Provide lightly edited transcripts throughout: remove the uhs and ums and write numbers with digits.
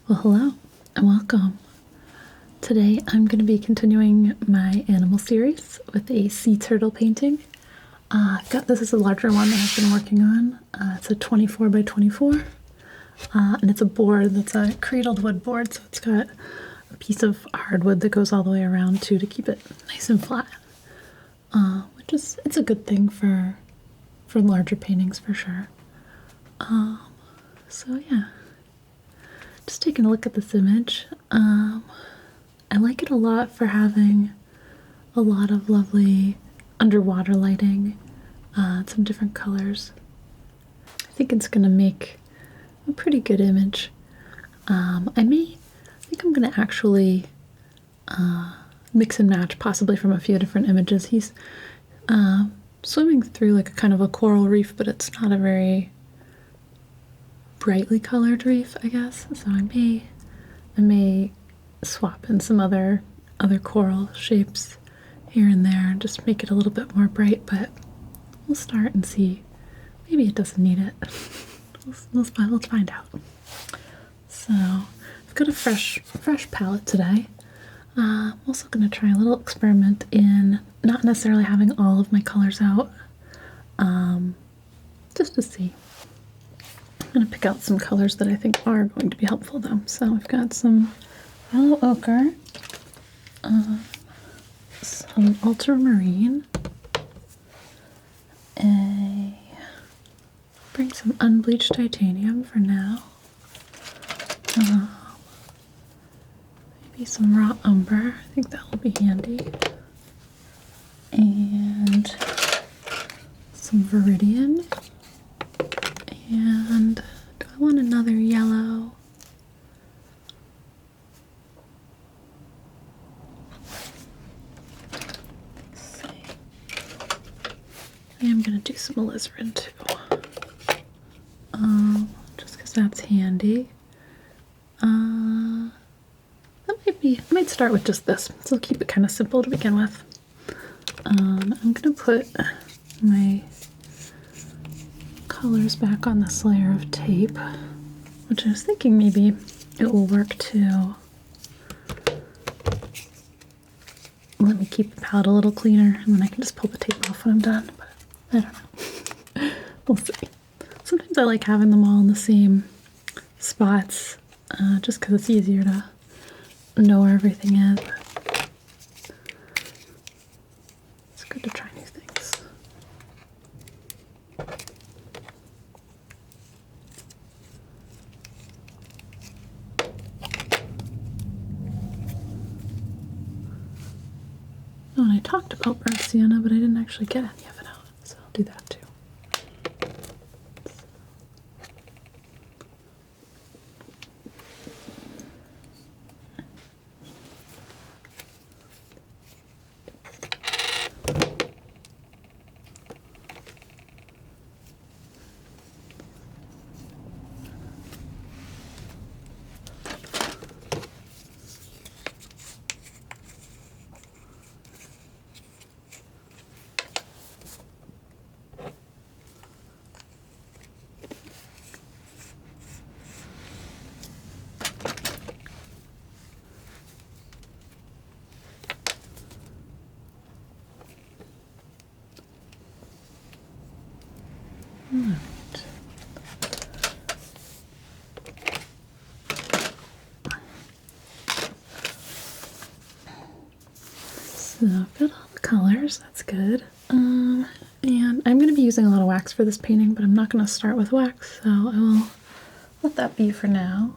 Well, hello and welcome. Today I'm going to be continuing my animal series with a sea turtle painting. This is a larger one that I've been working on. It's a 24 by 24 and it's a board that's a cradled wood board, so it's got a piece of hardwood that goes all the way around too to keep it nice and flat, it's a good thing for larger paintings for sure. So yeah. Just taking a look at this image. I like it a lot for having a lot of lovely underwater lighting, some different colors. I think it's going to make a pretty good image. I think I'm going to actually mix and match possibly from a few different images. He's swimming through like a kind of a coral reef, but it's not a very brightly colored reef, I guess. So I may swap in some other coral shapes here and there and just make it a little bit more bright, but we'll start and see. Maybe it doesn't need it. Let's find out. So I've got a fresh palette today. I'm also going to try a little experiment in not necessarily having all of my colors out, just to see. I'm going to pick out some colors that I think are going to be helpful though. So I've got some yellow ochre, some ultramarine, bring some unbleached titanium for now, maybe some raw umber, I think that will be handy, and some viridian. And do I want another yellow? Let's see. I am going to do some alizarin too. Just because that's handy. I might start with just this. So I'll keep it kind of simple to begin with. I'm going to put my colors back on this layer of tape, which I was thinking maybe it will work to let me keep the palette a little cleaner, and then I can just pull the tape off when I'm done, but I don't know. We'll see. Sometimes I like having them all in the same spots, just because it's easier to know where everything is. It's good to try new things. Oh, and I talked about burnt sienna, but I didn't actually get any of it out, so I'll do that too. Alright. So I've got all the colors, that's good. And I'm going to be using a lot of wax for this painting, but I'm not going to start with wax, so I will let that be for now.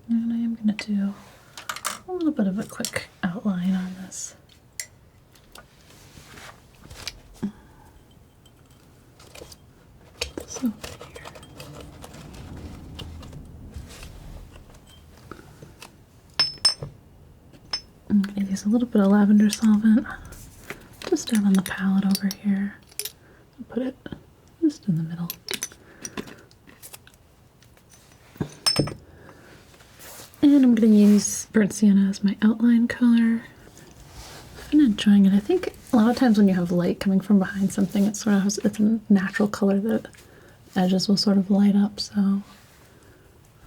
And I am going to do a little bit of a quick outline on this. So here. I'm going to use a little bit of lavender solvent just down on the palette over here. I'll put it just in the middle. And I'm going to use burnt sienna as my outline color. For enjoying it. I think a lot of times when you have light coming from behind something, it's a natural color that edges will sort of light up. So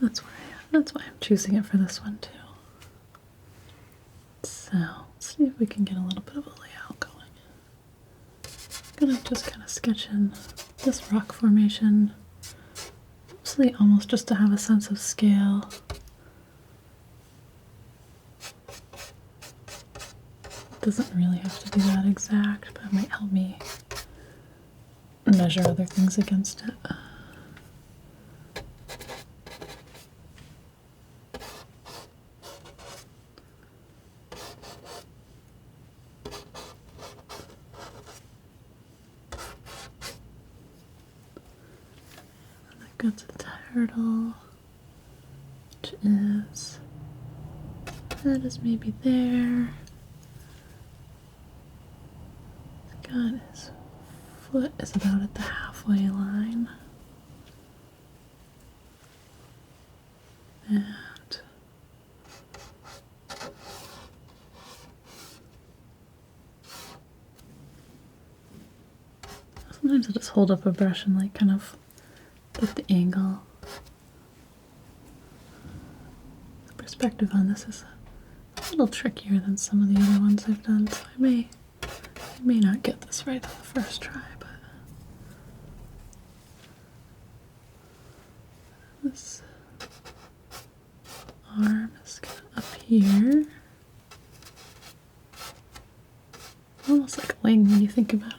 that's why I'm choosing it for this one too. So let's see if we can get a little bit of a layout going. I'm gonna just kind of sketch in this rock formation, mostly almost just to have a sense of scale. Doesn't really have to be that exact, but it might help me measure other things against it. I've got the turtle, which is, that is maybe there. God, his foot is about at the halfway line. And sometimes I just hold up a brush and like kind of get the angle. The perspective on this is a little trickier than some of the other ones I've done, so I may not get this right on the first try, but this arm is kind of up here. Almost like a wing when you think about it.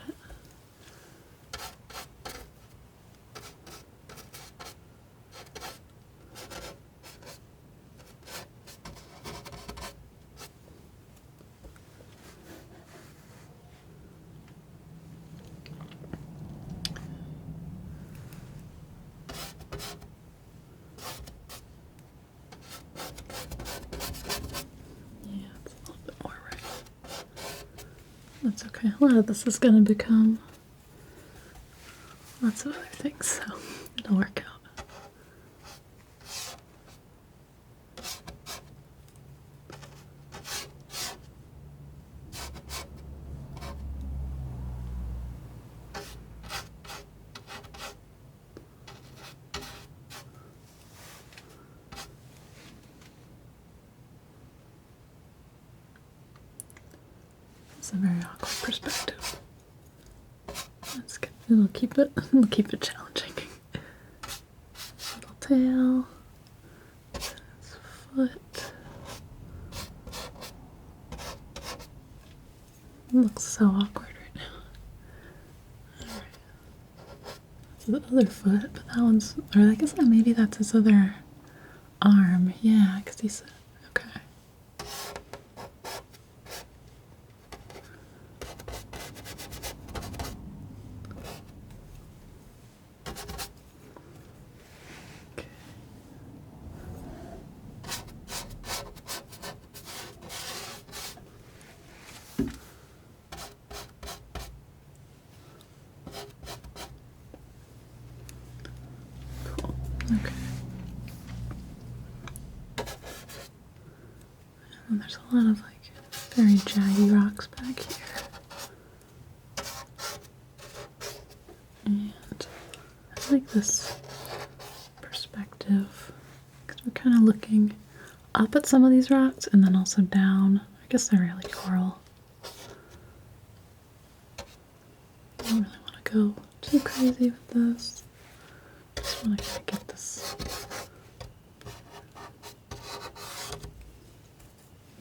That's okay. A lot of this is going to become lots of other things, so it'll work out. It's a very awkward perspective. That's good. It'll keep it challenging. Little tail. His foot. It looks so awkward right now. Alright. That's the other foot, but that one's, or I guess maybe that's his other arm. Yeah, because he's, okay. Okay. And there's a lot of like very jaggy rocks back here. And I like this perspective because we're kind of looking up at some of these rocks and then also down. I guess they're really coral. I don't really want to go too crazy with this. Just want to kind of get this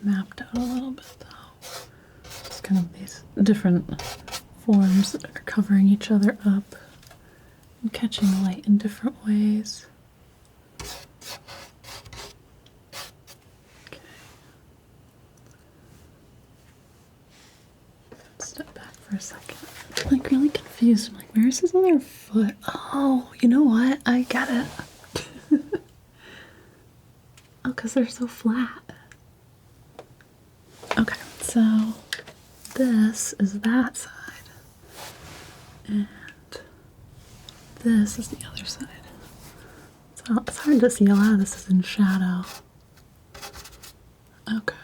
mapped out a little bit though. Just kind of these different forms that are covering each other up and catching light in different ways. Okay. Step back for a second. I'm like really confused. I'm like, where's his other foot? Oh, you know what? I get it. Oh, because they're so flat. Okay, so this is that side. And this is the other side. So it's hard to see. A lot of this is in shadow. Okay.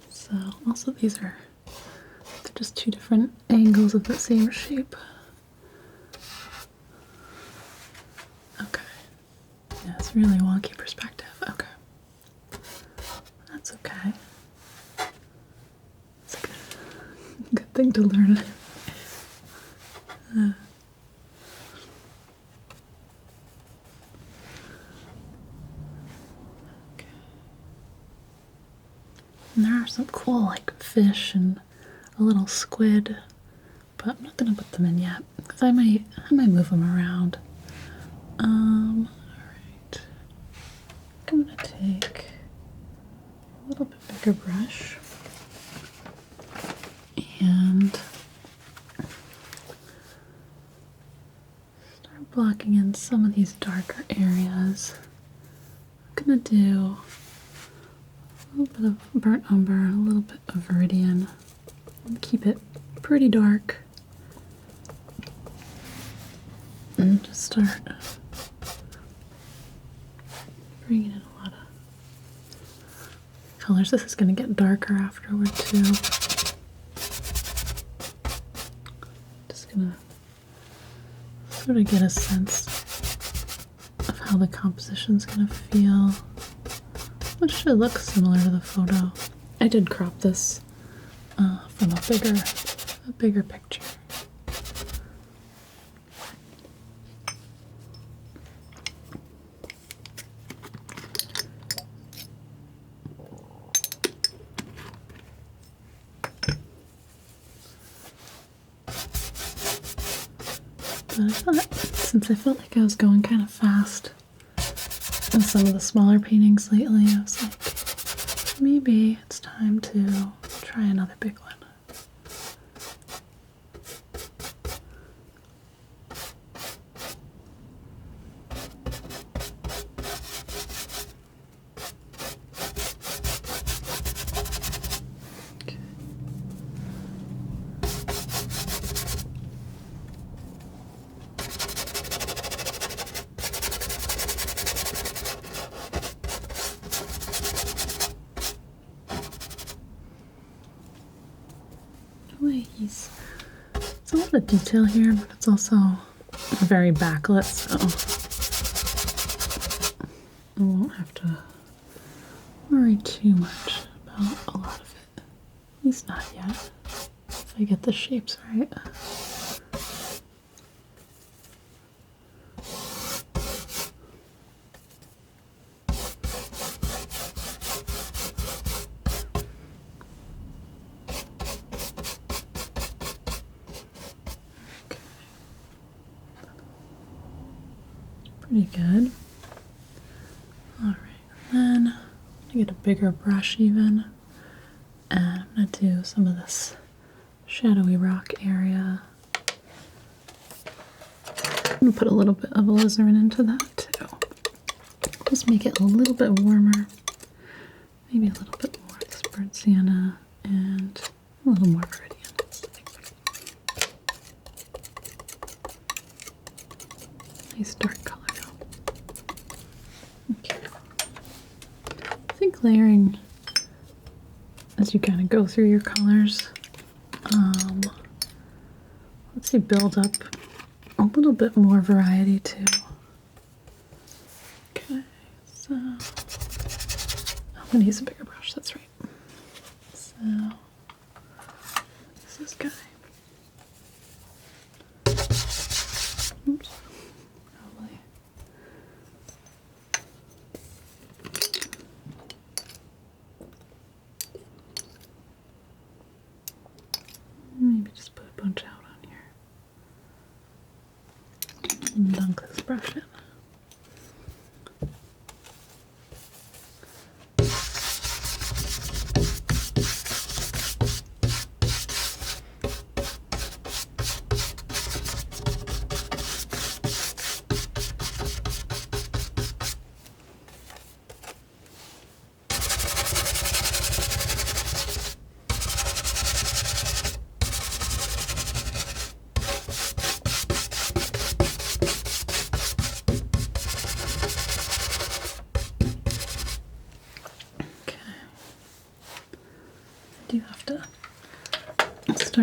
So So also these are just two different angles of the same shape. Okay. Yeah, it's really wonky perspective. Okay. That's okay. It's a good thing to learn. Okay. And there are some cool like fish and a little squid, but I'm not gonna put them in yet because I might move them around. Alright. I'm gonna take a little bit bigger brush and start blocking in some of these darker areas. I'm gonna do a little bit of burnt umber and a little bit of viridian and keep it pretty dark. And just start bringing in a lot of colors. This is going to get darker afterward too. Just going to sort of get a sense of how the composition's going to feel, which should look similar to the photo. I did crop this from a bigger picture. But I thought, since I felt like I was going kind of fast in some of the smaller paintings lately, I was like, maybe it's time to try another big one. It's a lot of detail here, but it's also very backlit, so I won't have to worry too much about a lot of it. At least not yet, if I get the shapes right. Pretty good. Alright, then I'm gonna get a bigger brush even, and I'm gonna do some of this shadowy rock area. I'm gonna put a little bit of alizarin into that too. Just make it a little bit warmer, maybe a little bit more of this burnt sienna and a little more viridian. Nice dark color. Okay. I think layering as you kind of go through your colors, let's say build up a little bit more variety too. Okay, so I'm gonna use a bigger brush, that's right. So this guy. Oops. Probably. Maybe just put a bunch out on here. And dunk this brush in.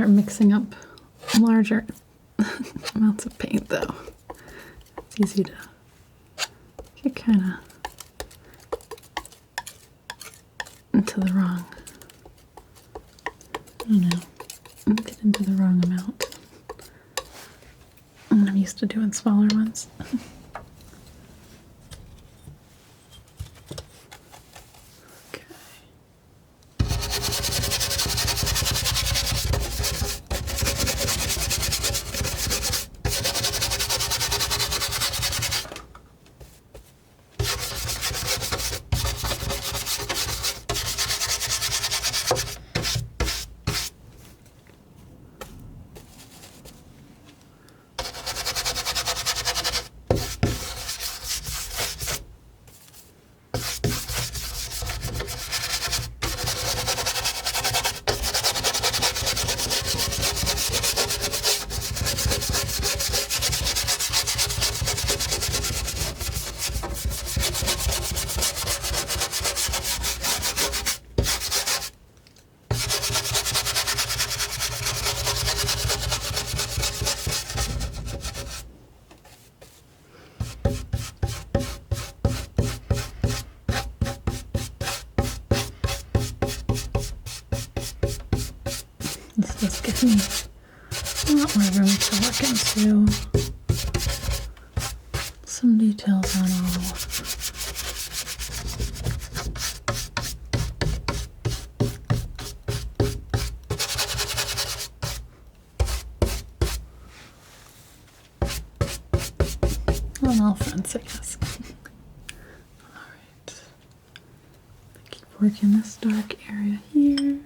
start mixing up larger amounts of paint, though. It's easy to get kind of into the wrong, I don't know, get into the wrong amount. And I'm used to doing smaller ones. Okay. This does give me a lot more room to look into some details on all. On all fronts, I guess. Alright. Keep working this dark area here.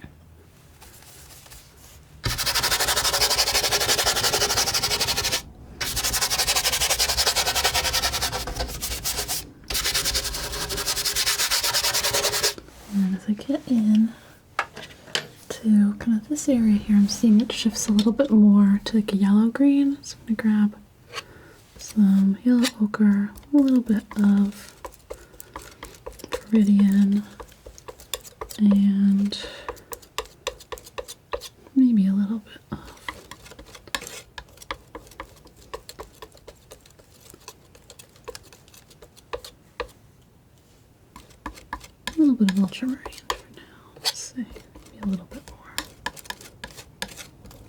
And as I get in to kind of this area here, I'm seeing it shifts a little bit more to like a yellow-green. So I'm going to grab some yellow ochre, a little bit of Meridian, and maybe a little bit of ultramarine for now. Let's see, maybe a little bit more.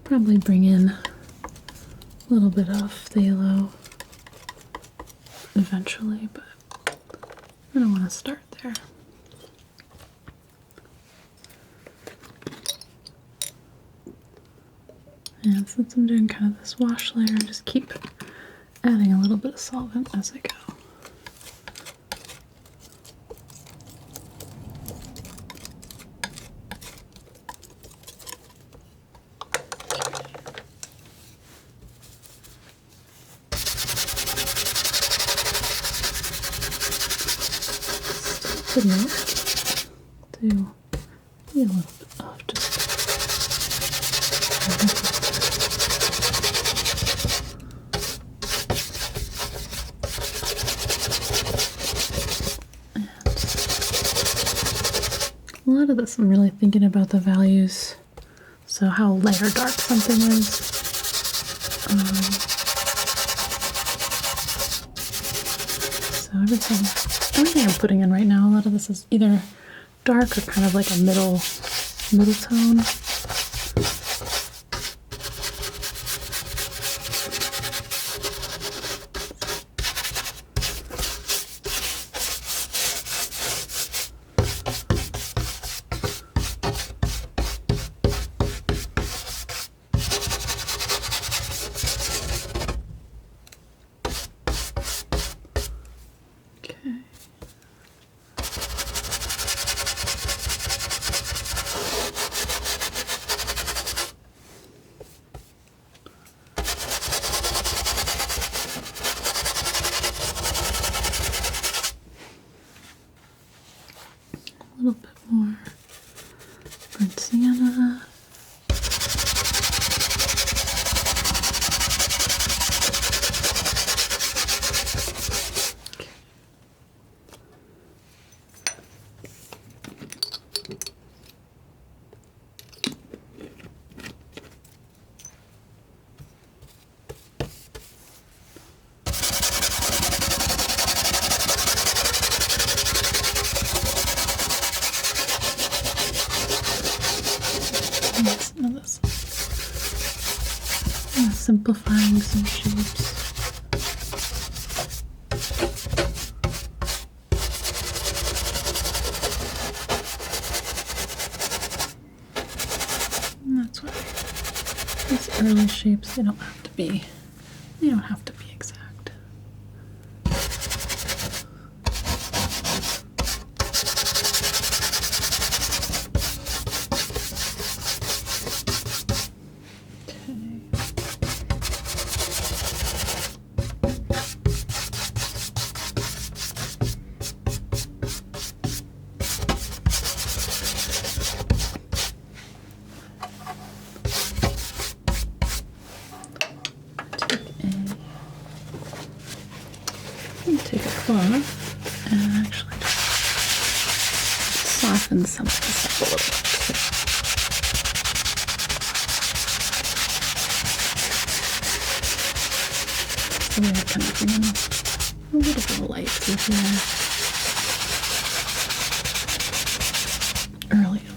Probably bring in a little bit of phthalo eventually, but I don't want to start there. And since I'm doing kind of this wash layer, I just keep adding a little bit of solvent as I go. Good enough to be a little bit of just and a lot of this I'm really thinking about the values, so how light or dark something is. So everything I'm putting in right now, a lot of this is either dark or kind of like a middle tone. Simplifying some shapes. And that's why these early shapes, they don't have to be exact. Take a cloth and actually just soften some of this up a little bit too. So we're kind of bringing a little bit of light through here early on.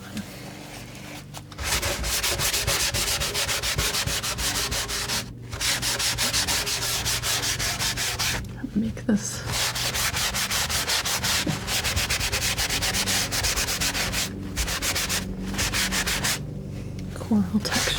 Make this coral texture.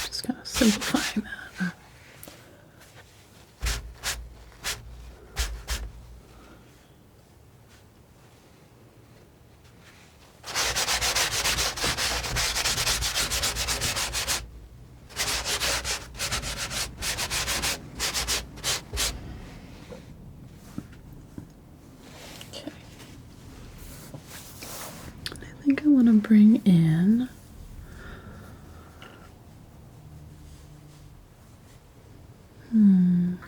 Just kind of simplifying that. Okay. I think I want to bring in I'm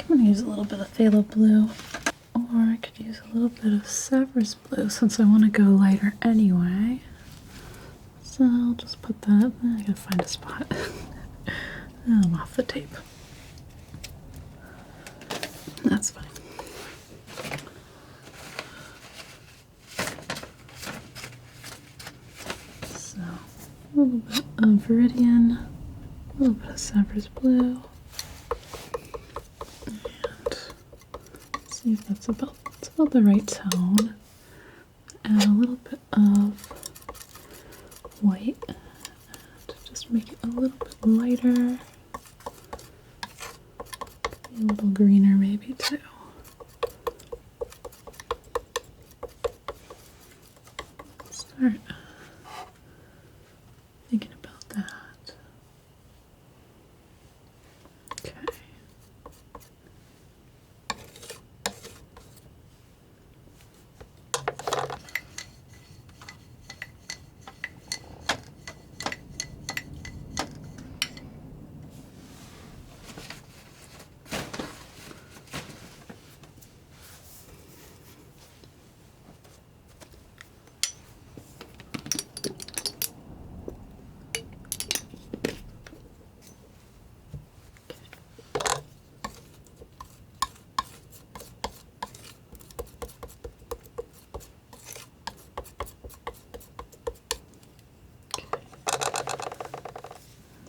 going to use a little bit of phthalo blue, or I could use a little bit of Severus blue since I want to go lighter anyway. So I'll just put that, I gotta find a spot. I'm off the tape. That's fine. So a little bit of Viridian, a little bit of Severus blue. See if that's about the right tone. Add a little bit of white to just make it a little bit lighter. A little greener maybe too. Start thinking about that. Okay.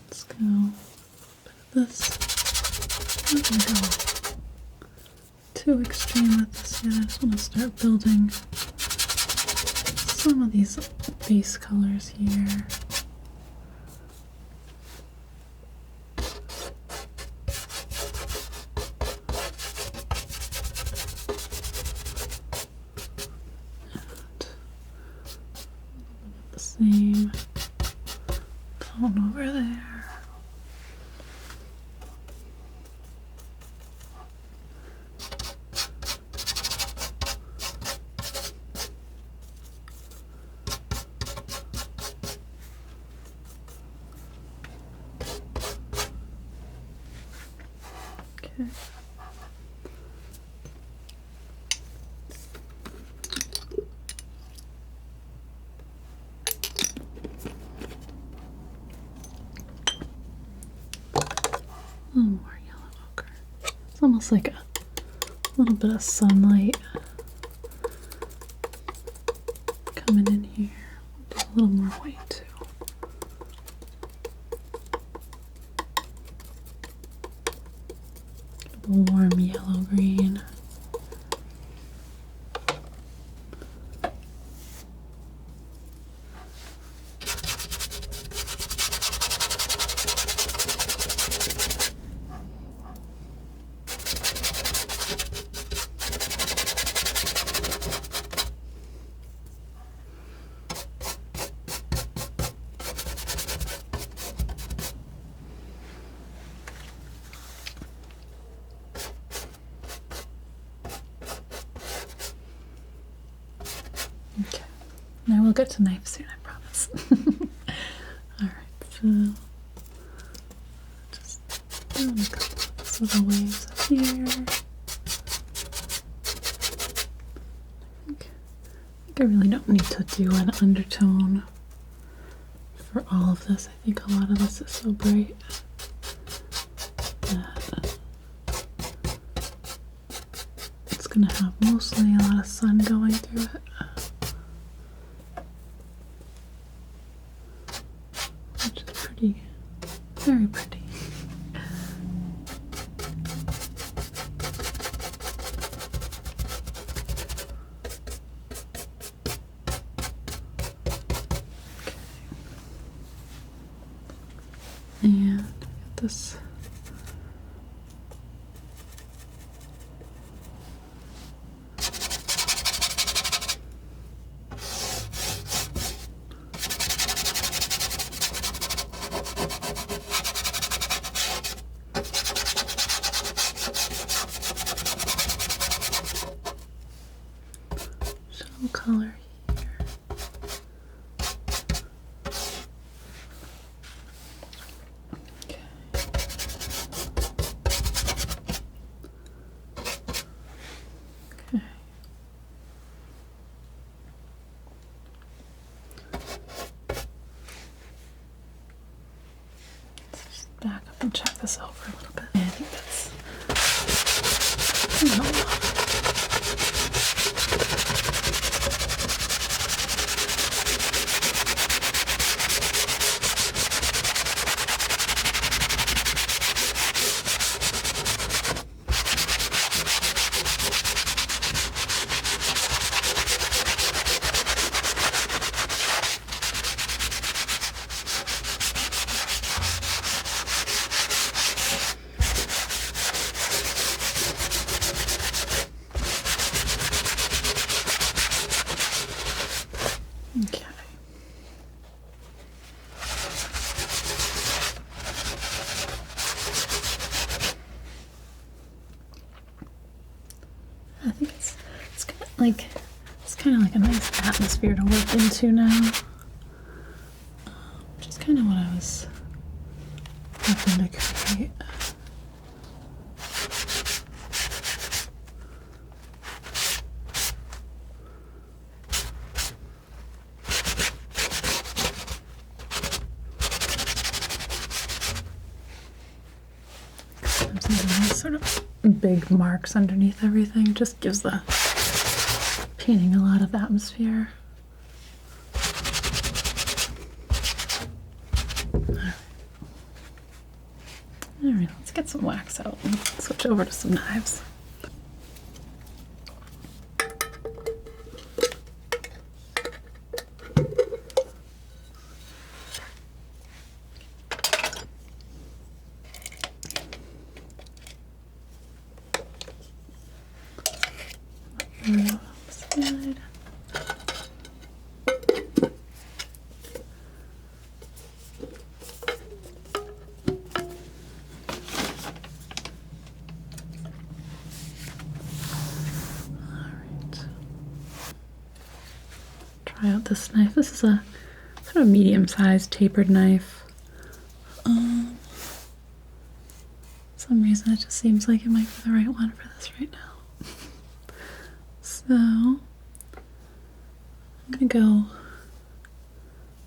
Let's go this. I'm not gonna go too extreme with this yet. I just want to start building some of these base colors here. The same tone over there. Okay. Oh, more yellow ochre. It's almost like a little bit of sunlight coming in here. Do a little more white too. A warm yellow green. Okay, now we'll get to knives soon, I promise. Alright, so just doing a couple of these little waves up here. I really don't need to do an undertone for all of this. I think a lot of this is so bright that it's going to have mostly a lot of sun going through it. Which is pretty, very pretty. And get this shell color here. Back up and check this over a little bit. Yeah, I think that's okay. I think it's kind of like a nice atmosphere to work into now, which is kind of what I was hoping to create. Sort of big marks underneath everything just gives the painting a lot of atmosphere. Alright, let's get some wax out and switch over to some knives. side. Alright. Try out this knife. This is a sort of medium-sized tapered knife. For some reason it just seems like it might be the right one for this right now. So I'm gonna go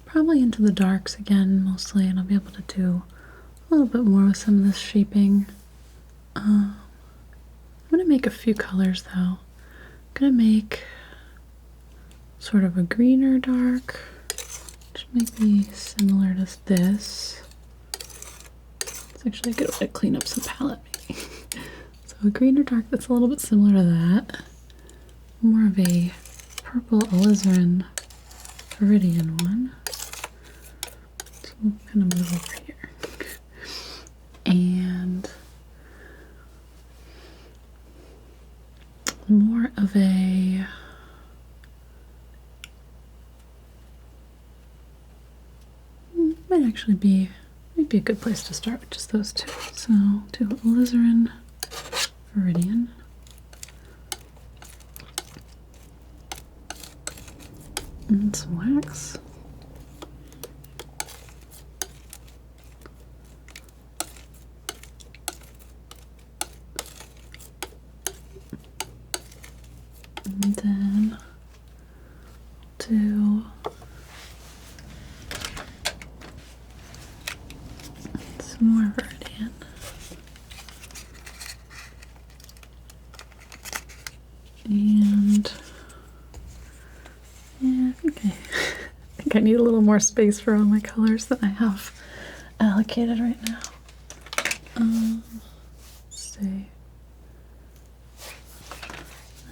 probably into the darks again mostly, and I'll be able to do a little bit more with some of this shaping. I'm gonna make a few colors though. I'm gonna make sort of a greener dark, which might be similar to this. It's actually a good way to clean up some palette, maybe. So a greener dark that's a little bit similar to that. More of a purple alizarin Meridian one. So we'll kind of move over here. And more of a might actually be a good place to start with just those two. So do alizarin Meridian. And some wax. And then do some more Meridian. And yeah, I think I need a little more space for all my colors that I have allocated right now. Let's see.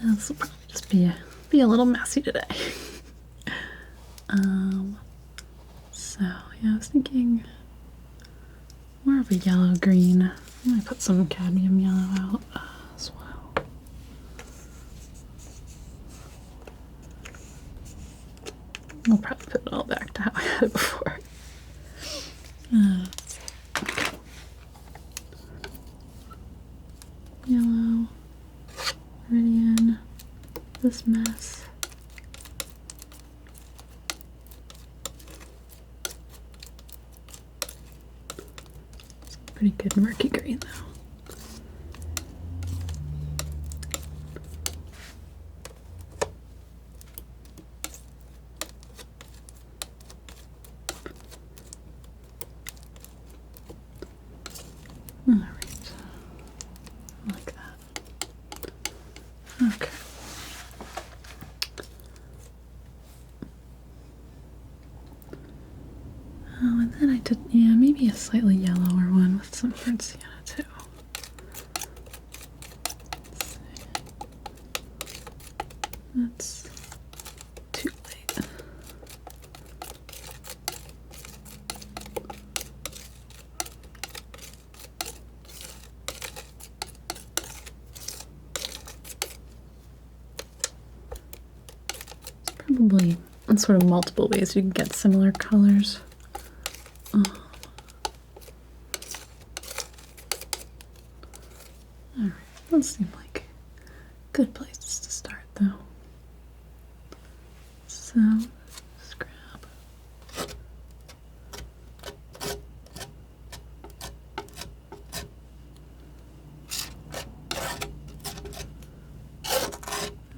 This will probably just be a little messy today. So yeah, I was thinking more of a yellow green. I'm gonna put some cadmium yellow out as well. I'll probably put it all back to how I had it before. Okay. Yellow, Meridian, this mess. It's a pretty good murky green though. All right, like that. Okay. Oh, and then I did, yeah, maybe a slightly yellower one with some burnt sienna too. Let's see. That's too late. Probably in sort of multiple ways you can get similar colors. Alright, those seem like good places to start though. So, just grab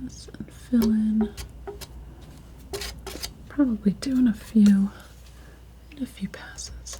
this and fill in. Probably doing a few passes.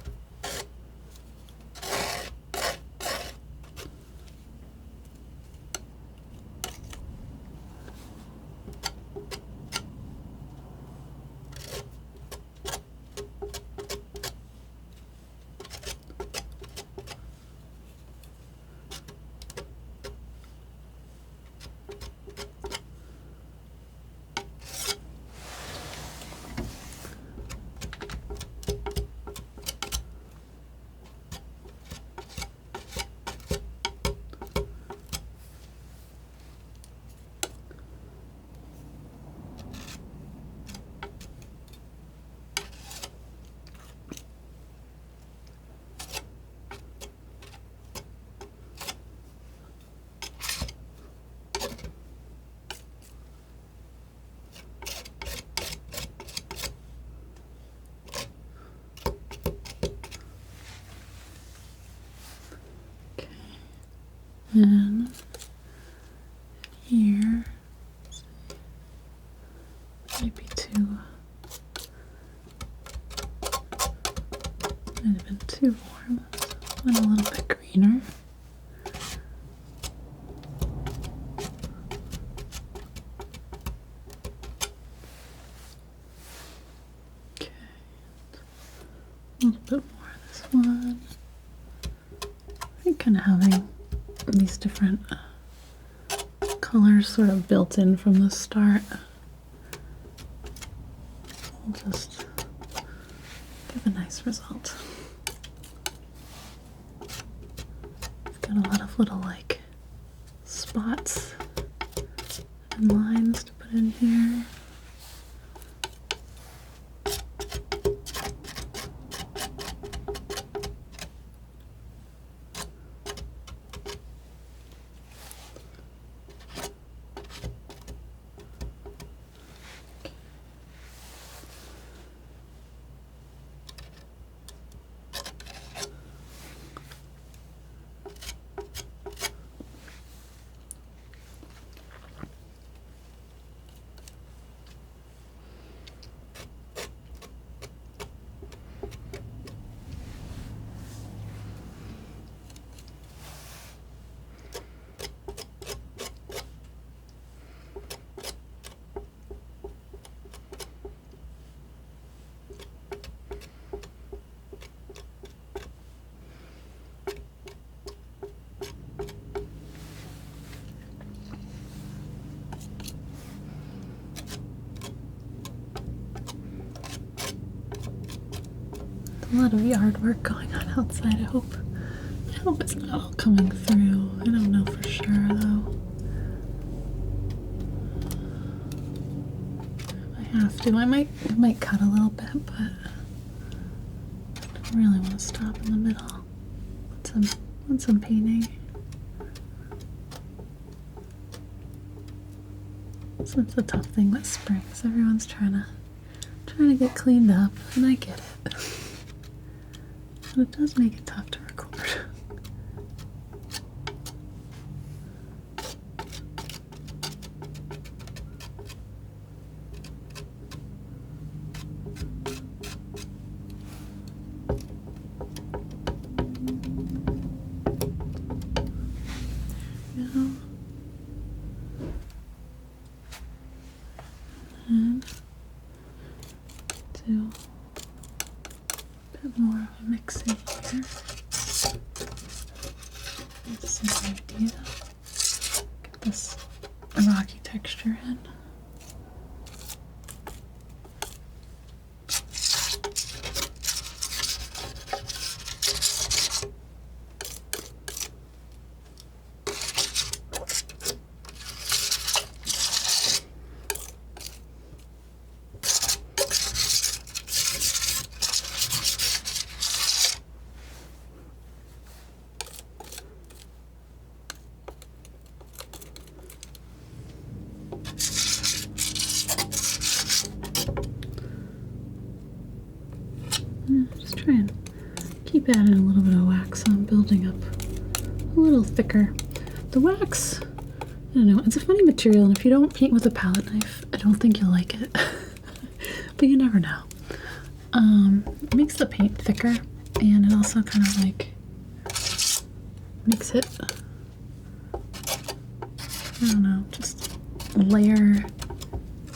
And here, might be too, might have been too warm. And a little bit greener. Okay, a little bit more of this one. I think kind of having these different colors sort of built in from the start will just give a nice result. I've got a lot of little like spots and lines to put in here. A lot of yard work going on outside. I hope it's not all coming through. I don't know for sure though. If I have to, I might cut a little bit, but I don't really want to stop in the middle. Want some painting. So it's a tough thing with springs. Everyone's trying to get cleaned up, and I get it. But it does make it tough to record. And do a bit more of a mixing here. That's the idea. Get this rocky texture in. Just try and keep adding a little bit of wax so I'm building up a little thicker. The wax, I don't know, it's a funny material, and if you don't paint with a palette knife, I don't think you'll like it. But you never know. It makes the paint thicker, and it also kind of like makes it, I don't know, just layer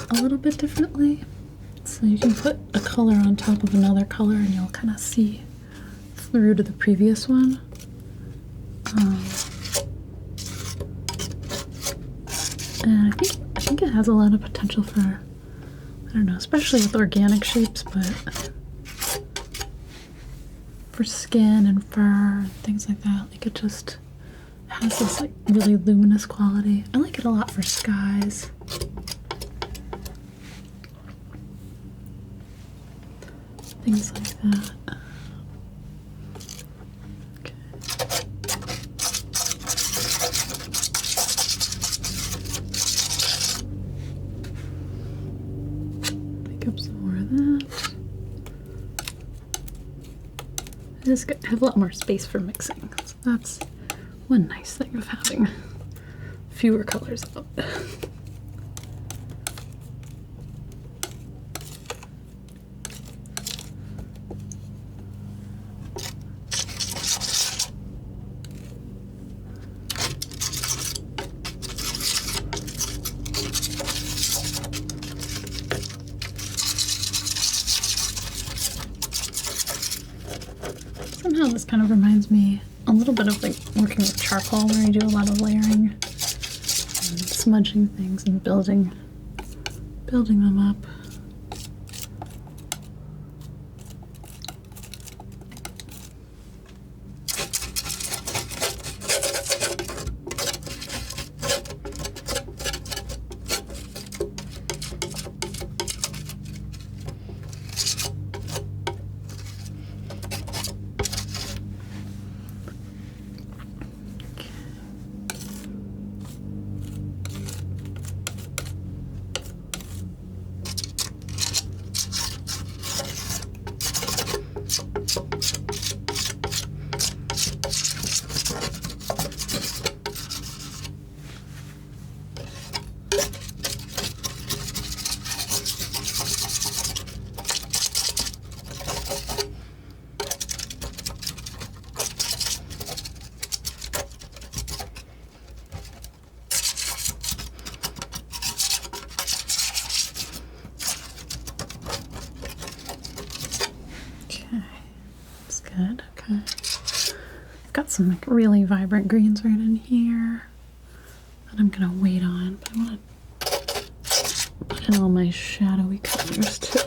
a little bit differently. So you can put a color on top of another color and you'll kind of see through to the previous one. And I think it has a lot of potential for, I don't know, especially with organic shapes, but for skin and fur and things like that. Like, it just has this like really luminous quality. I like it a lot for skies. Things like that. Okay. Pick up some more of that. I just have a lot more space for mixing. So that's One nice thing of having fewer colors out. Somehow this kind of reminds me a little bit of like working with charcoal, where you do a lot of layering and smudging things and building them up. Good, okay. I've got some like really vibrant greens right in here that I'm gonna wait on, but I want to put in all my shadowy colors too.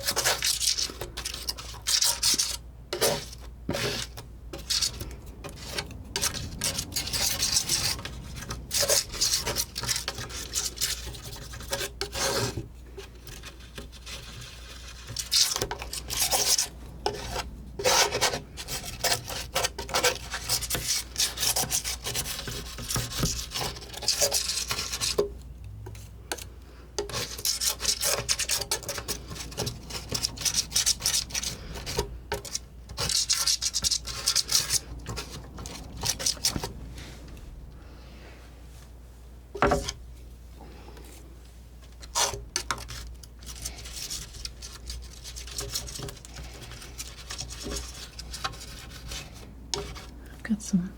Got some,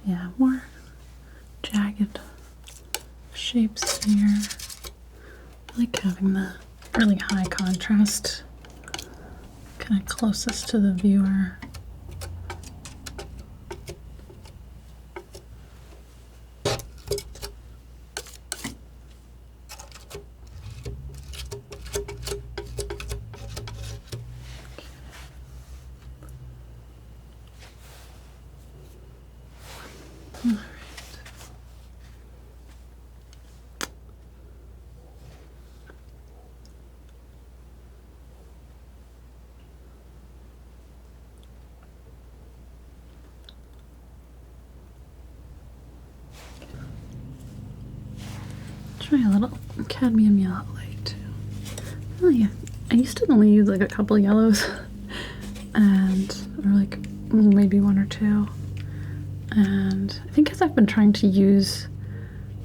yeah, more jagged shapes here. I like having the really high contrast kind of closest to the viewer. Try a little cadmium yellow light too. Oh yeah, I used to only use like a couple yellows, or like maybe one or two. And I think as I've been trying to use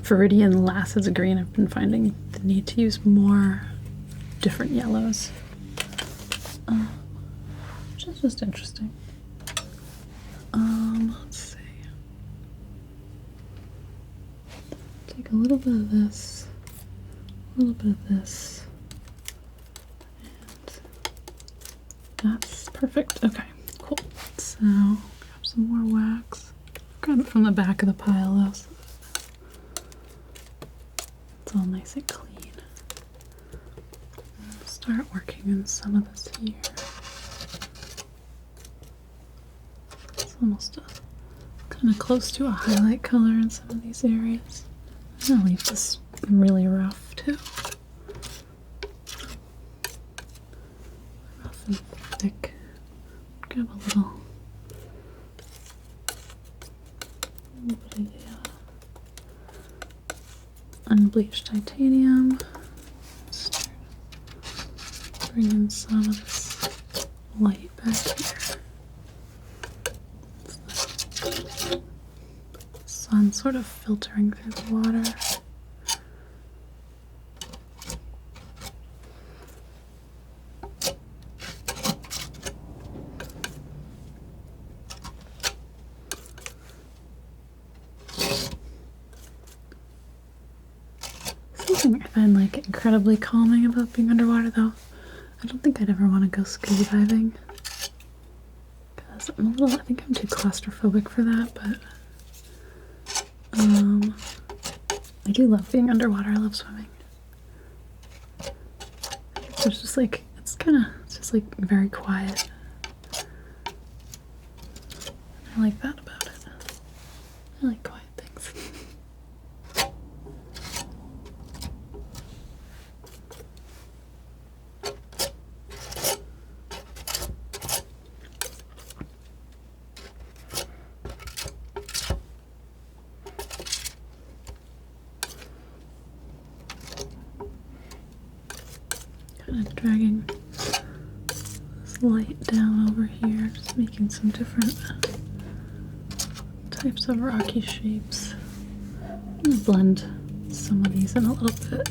Viridian less as a green, I've been finding the need to use more different yellows, which is just interesting. Let's see. Take a little bit of this, a little bit of this, and that's perfect. Okay, cool. So grab some more wax. Grab it from the back of the pile though, so it's all nice and clean. And start working in some of this here. It's almost kind of close to a highlight color in some of these areas. I'm gonna leave this really rough too. Rough and thick. Grab a little bit of unbleached titanium. Start bringing some of this light back here. sound sort of filtering through the water. Something I find like incredibly calming about being underwater, though. I don't think I'd ever want to go scuba diving because I think I'm too claustrophobic for that, but I do love being underwater. I love swimming. It's just like, it's just like very quiet. I like that about it. I like quiet things. Kind of dragging this light down over here, just making some different types of rocky shapes. I'm going to blend some of these in a little bit.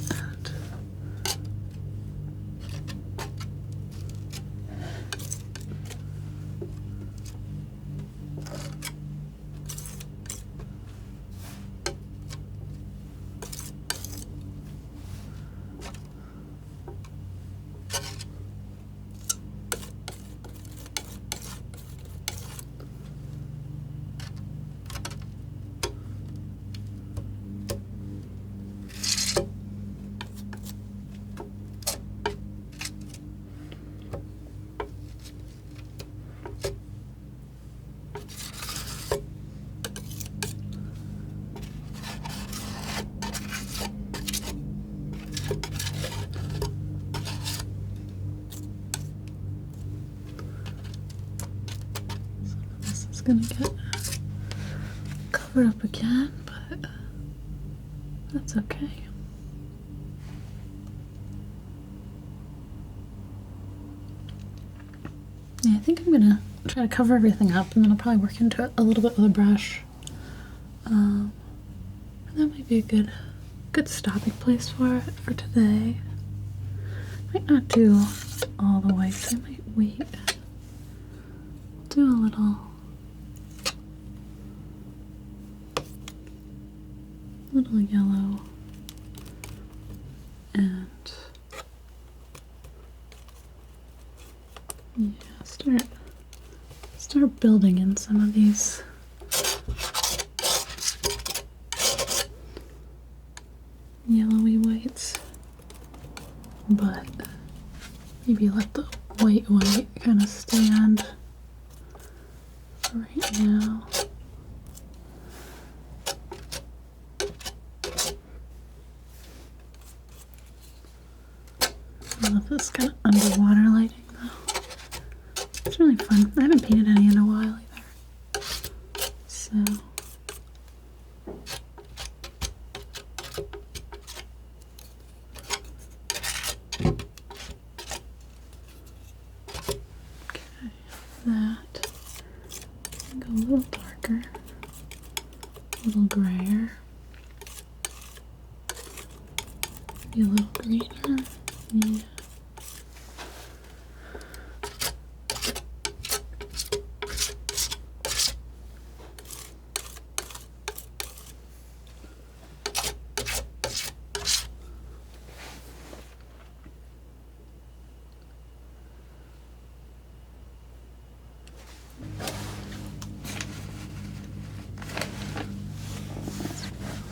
Gonna get covered up again, but that's okay. Yeah, I think I'm gonna try to cover everything up, and then I'll probably work into it a little bit with a brush. And that might be a good stopping place for it for today. Might not do all the whites. I might wait. Do a little yellow and yeah, start building in some of these yellowy whites, but maybe let the white kind of stand for right now. I love this kind of underwater lighting though. It's really fun. I haven't painted any in a while either. So okay, that. Go a little darker, a little grayer, maybe a little greener. Yeah.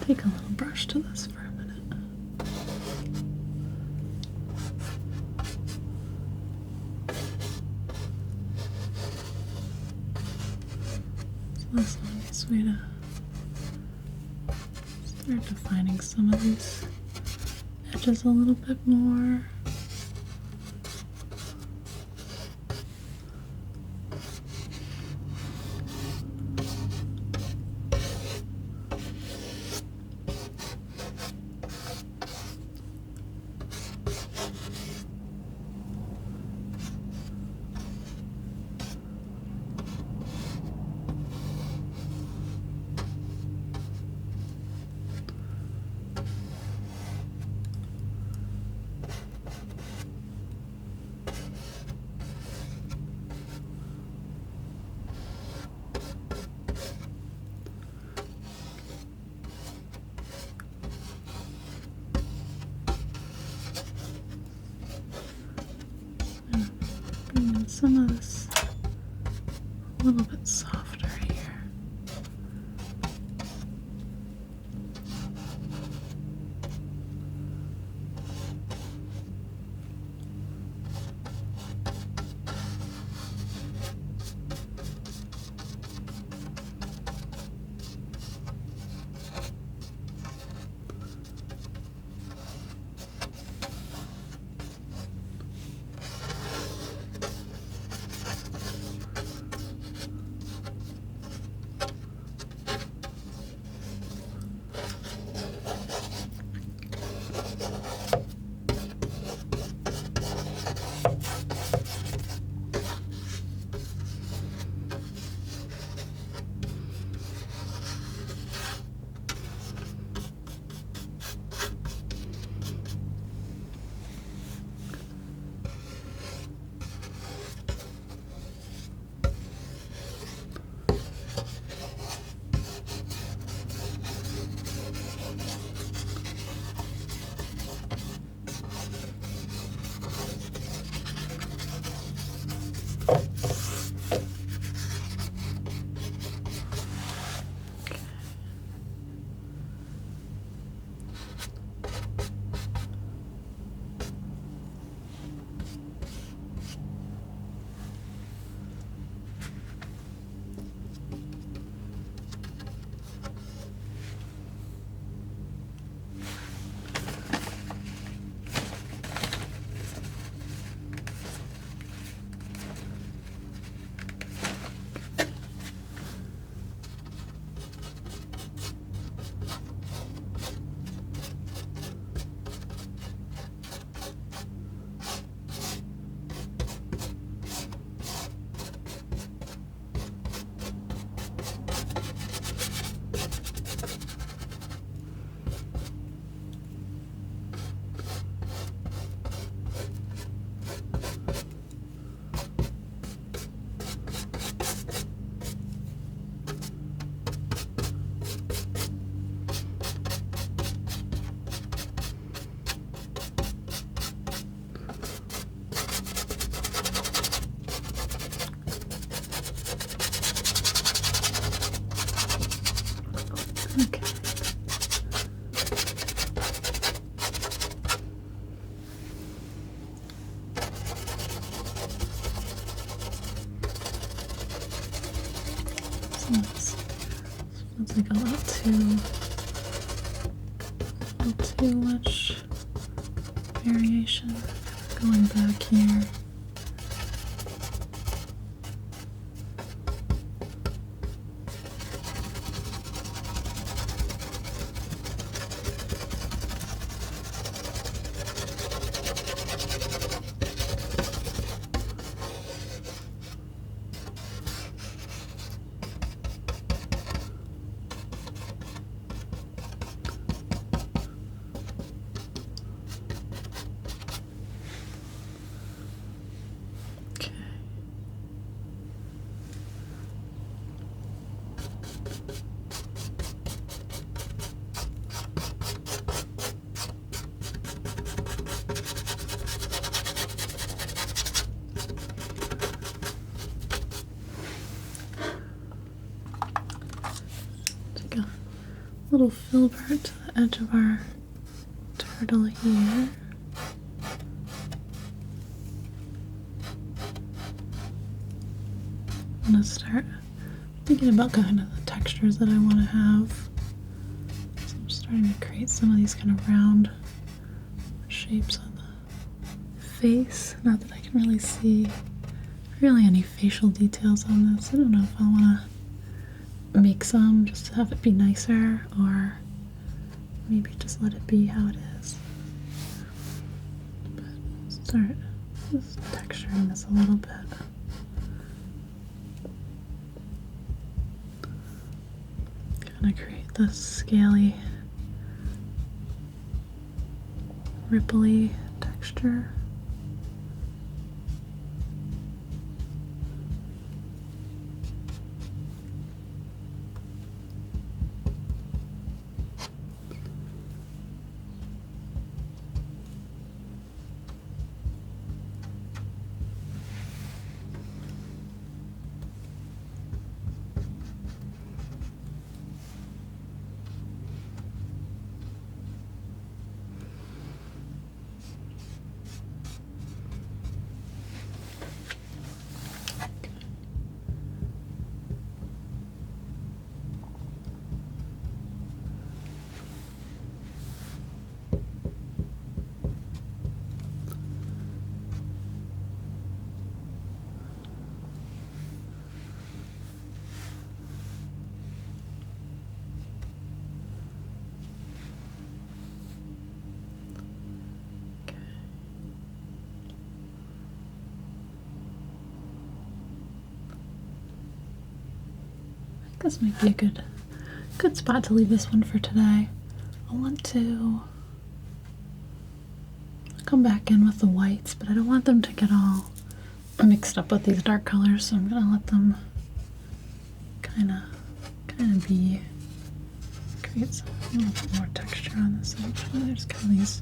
Take a little brush to this for a minute. So this is a nice way to start defining some of these edges a little bit more. some of this a little bit softer here. Okay. So this feels like a little too much variation going back here. Take a little filbert to the edge of our turtle here. I'm going to start thinking about kind of the textures that I want to have. So I'm starting to create some of these kind of round shapes on the face. Not that I can really see really any facial details on this. I don't know if I want to make some just to have it be nicer, or maybe just let it be how it is. But start just texturing this a little bit. Kind of create this scaly, ripply texture. This might be a good spot to leave this one for today. I want to come back in with the whites, but I don't want them to get all mixed up with these dark colors, so I'm gonna let them kind of create some, a little bit more texture on this side. There's kind of these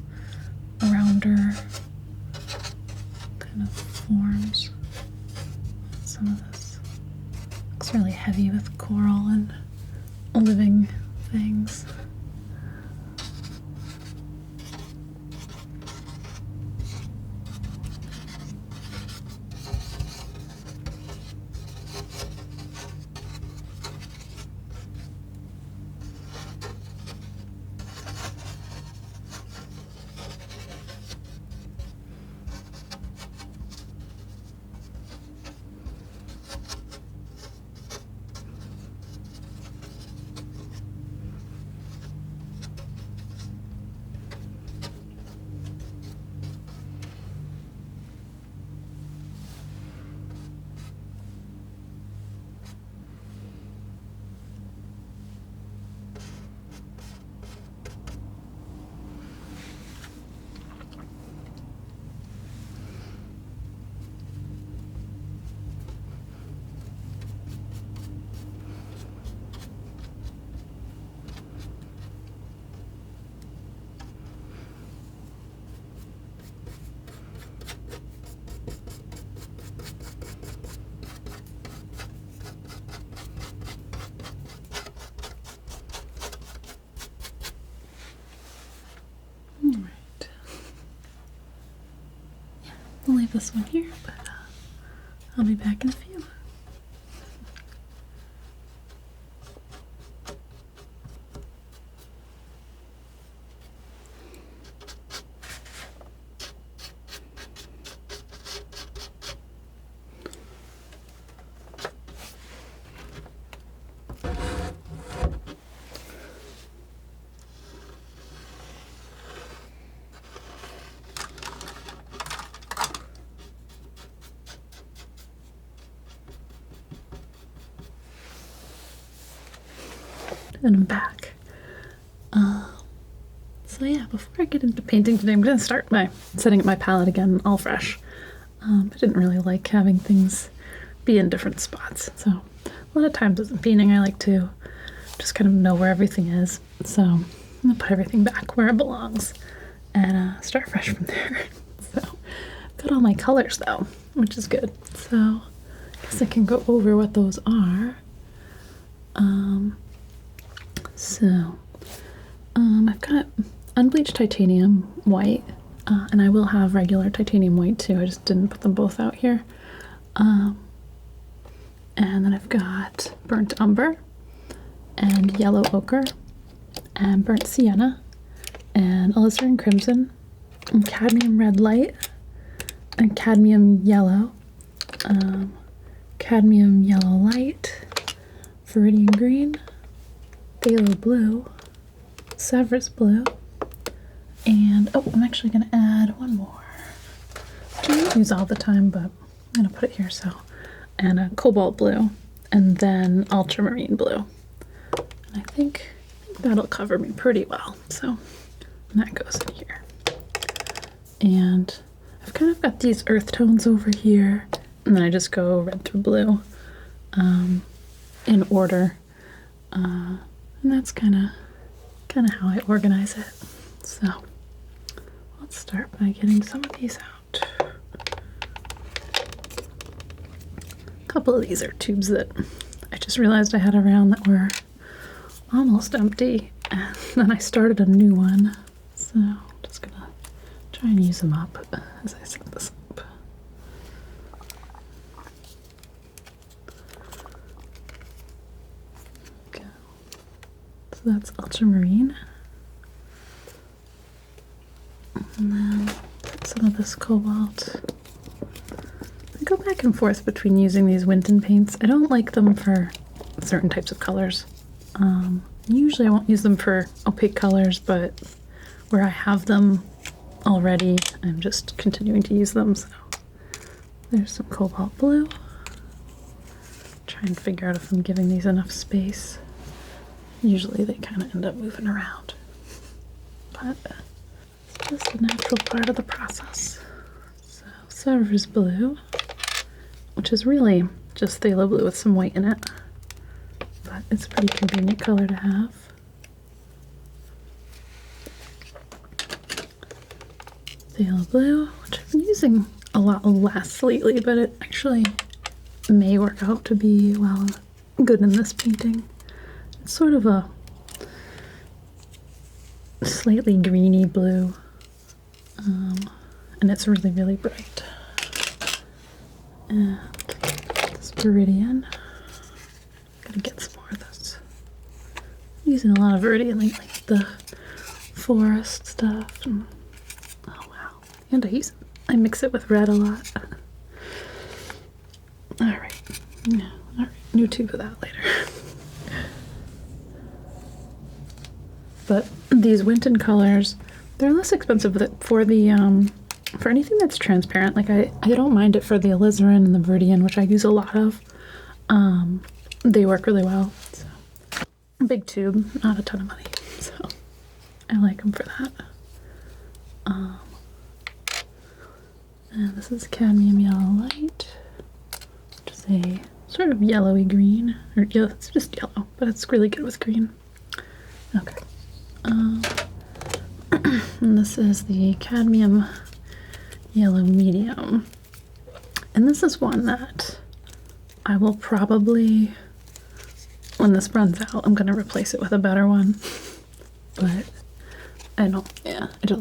rounder kind of forms. Some of this looks really heavy with coral and living things. Alright. Yeah, we'll leave this one here, but I'll be back in a few. And I'm back. So yeah, before I get into painting today, I'm going to start by setting up my palette again, all fresh. I didn't really like having things be in different spots. So a lot of times as I'm painting, I like to just kind of know where everything is. So I'm going to put everything back where it belongs and start fresh from there. So I've got all my colors though, which is good. So I guess I can go over what those are. I've got unbleached titanium white, and I will have regular titanium white too. I just didn't put them both out here. And then I've got burnt umber and yellow ochre and burnt sienna and alizarin crimson and cadmium red light and cadmium yellow light, viridian green, phthalo blue, Severus blue, and oh, I'm actually going to add one more, which I don't use all the time, but I'm going to put it here. So, and a cobalt blue, and then ultramarine blue. And I think that'll cover me pretty well. So that goes in here. And I've kind of got these earth tones over here, and then I just go red through blue in order. And that's kind of how I organize it. So let's start by getting some of these out. A couple of these are tubes that I just realized I had around that were almost empty, and then I started a new one. So I'm just gonna try and use them up as I set this up. Okay. So that's ultramarine. And then put some of this cobalt. I go back and forth between using these Winton paints. I don't like them for certain types of colors. Usually I won't use them for opaque colors, but where I have them already, I'm just continuing to use them. So there's some cobalt blue. try and figure out if I'm giving these enough space. Usually they kind of end up moving around, but it's just a natural part of the process. So Server's Blue, which is really just phthalo blue with some white in it, but it's a pretty convenient color to have. Phthalo Blue, which I've been using a lot less lately, but it actually may work out to be, well, good in this painting. It's sort of a slightly greeny blue, and it's really, really bright. And this Viridian, gotta get some more of this. I'm using a lot of Viridian lately, the forest stuff. And, oh wow, and I mix it with red a lot. All right, new tube of that later. But these Winton colors, they're less expensive for the for anything that's transparent. Like I don't mind it for the alizarin and the Viridian, which I use a lot of. They work really well. So big tube, not a ton of money, so I like them for that. And this is Cadmium Yellow Light, which is a sort of yellowy green, or yeah, it's just yellow, but it's really good with green. Okay. And this is the Cadmium Yellow Medium. And this is one that I will probably, when this runs out, I'm going to replace it with a better one. But I don't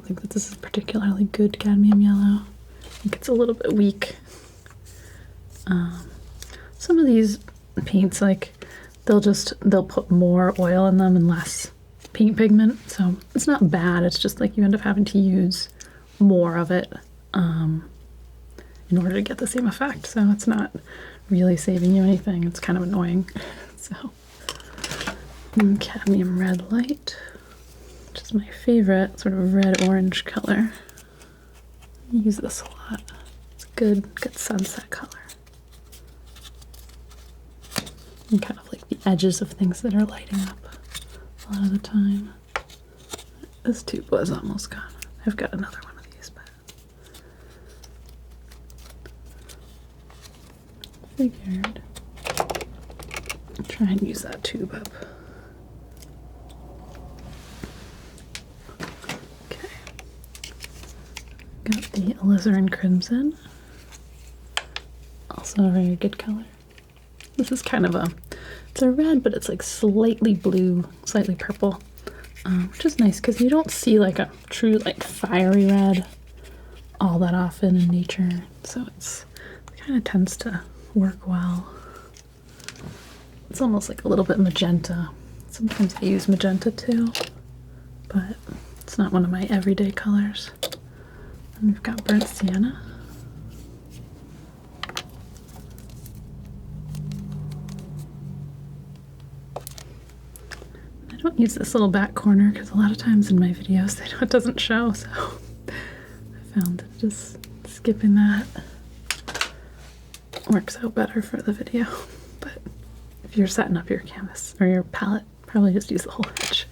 think that this is particularly good cadmium yellow. I think it's a little bit weak. Some of these paints, like, they'll put more oil in them and less paint pigment, so it's not bad. It's just like you end up having to use more of it in order to get the same effect, so it's not really saving you anything. It's kind of annoying. So Cadmium Red Light, which is my favorite sort of red-orange color. I use this a lot. It's a good sunset color. And kind of like the edges of things that are lighting up a lot of the time. This tube was almost gone. I've got another one of these, but figured I'll try and use that tube up. Okay. Got the alizarin crimson. Also a very good color. This is kind of it's a red, but it's like slightly blue, slightly purple, which is nice because you don't see like a true like fiery red all that often in nature. So it kind of tends to work well. It's almost like a little bit magenta. Sometimes I use magenta too, but it's not one of my everyday colors. And we've got burnt sienna. I don't use this little back corner because a lot of times in my videos it doesn't show, so I found that just skipping that works out better for the video. But if you're setting up your canvas or your palette, probably just use the whole edge.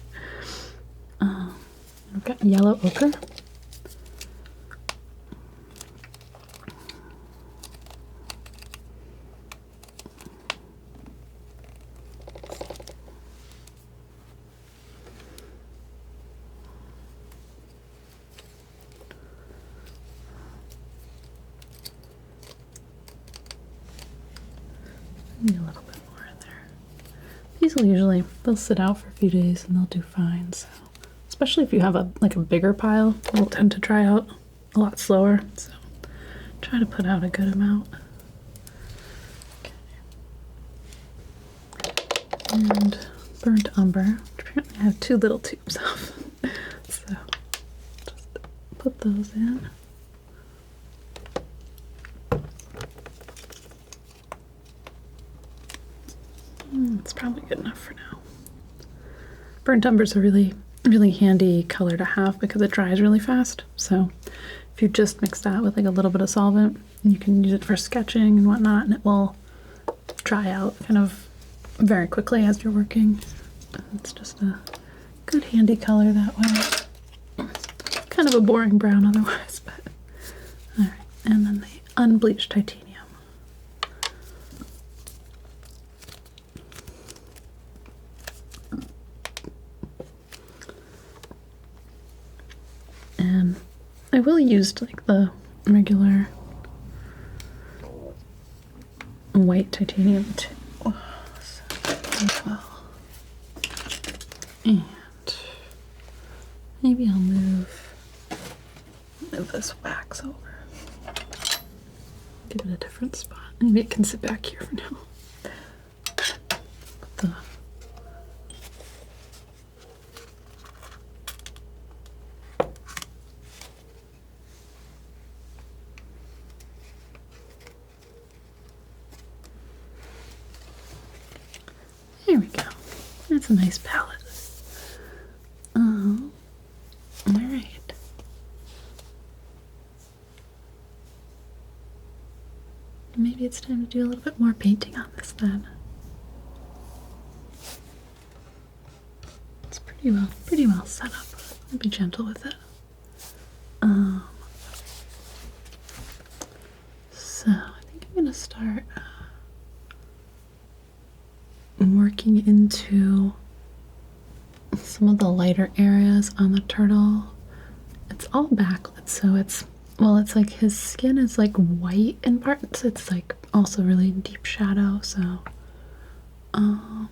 I've got yellow ochre. Maybe a little bit more in there. These will they'll sit out for a few days and they'll do fine. So, especially if you have a bigger pile, they'll tend to dry out a lot slower. So try to put out a good amount. Okay. And burnt umber, which apparently I have 2 little tubes of. So just put those in. It's probably good enough for now. Burnt umber is a really, really handy color to have because it dries really fast. So if you just mix that with like a little bit of solvent, you can use it for sketching and whatnot, and it will dry out kind of very quickly as you're working. It's just a good handy color that way. Kind of a boring brown otherwise, but all right. And then the unbleached titanium. And I will use like the regular white titanium too. As well. And maybe I'll move this wax over. Give it a different spot. Maybe it can sit back here for now. Put the There we go. That's a nice palette. All right. Maybe it's time to do a little bit more painting on this then. It's pretty well set up. I'll be gentle with it. So I think I'm gonna start working into some of the lighter areas on the turtle. It's all backlit, so it's like his skin is like white in parts. It's like also really deep shadow, so and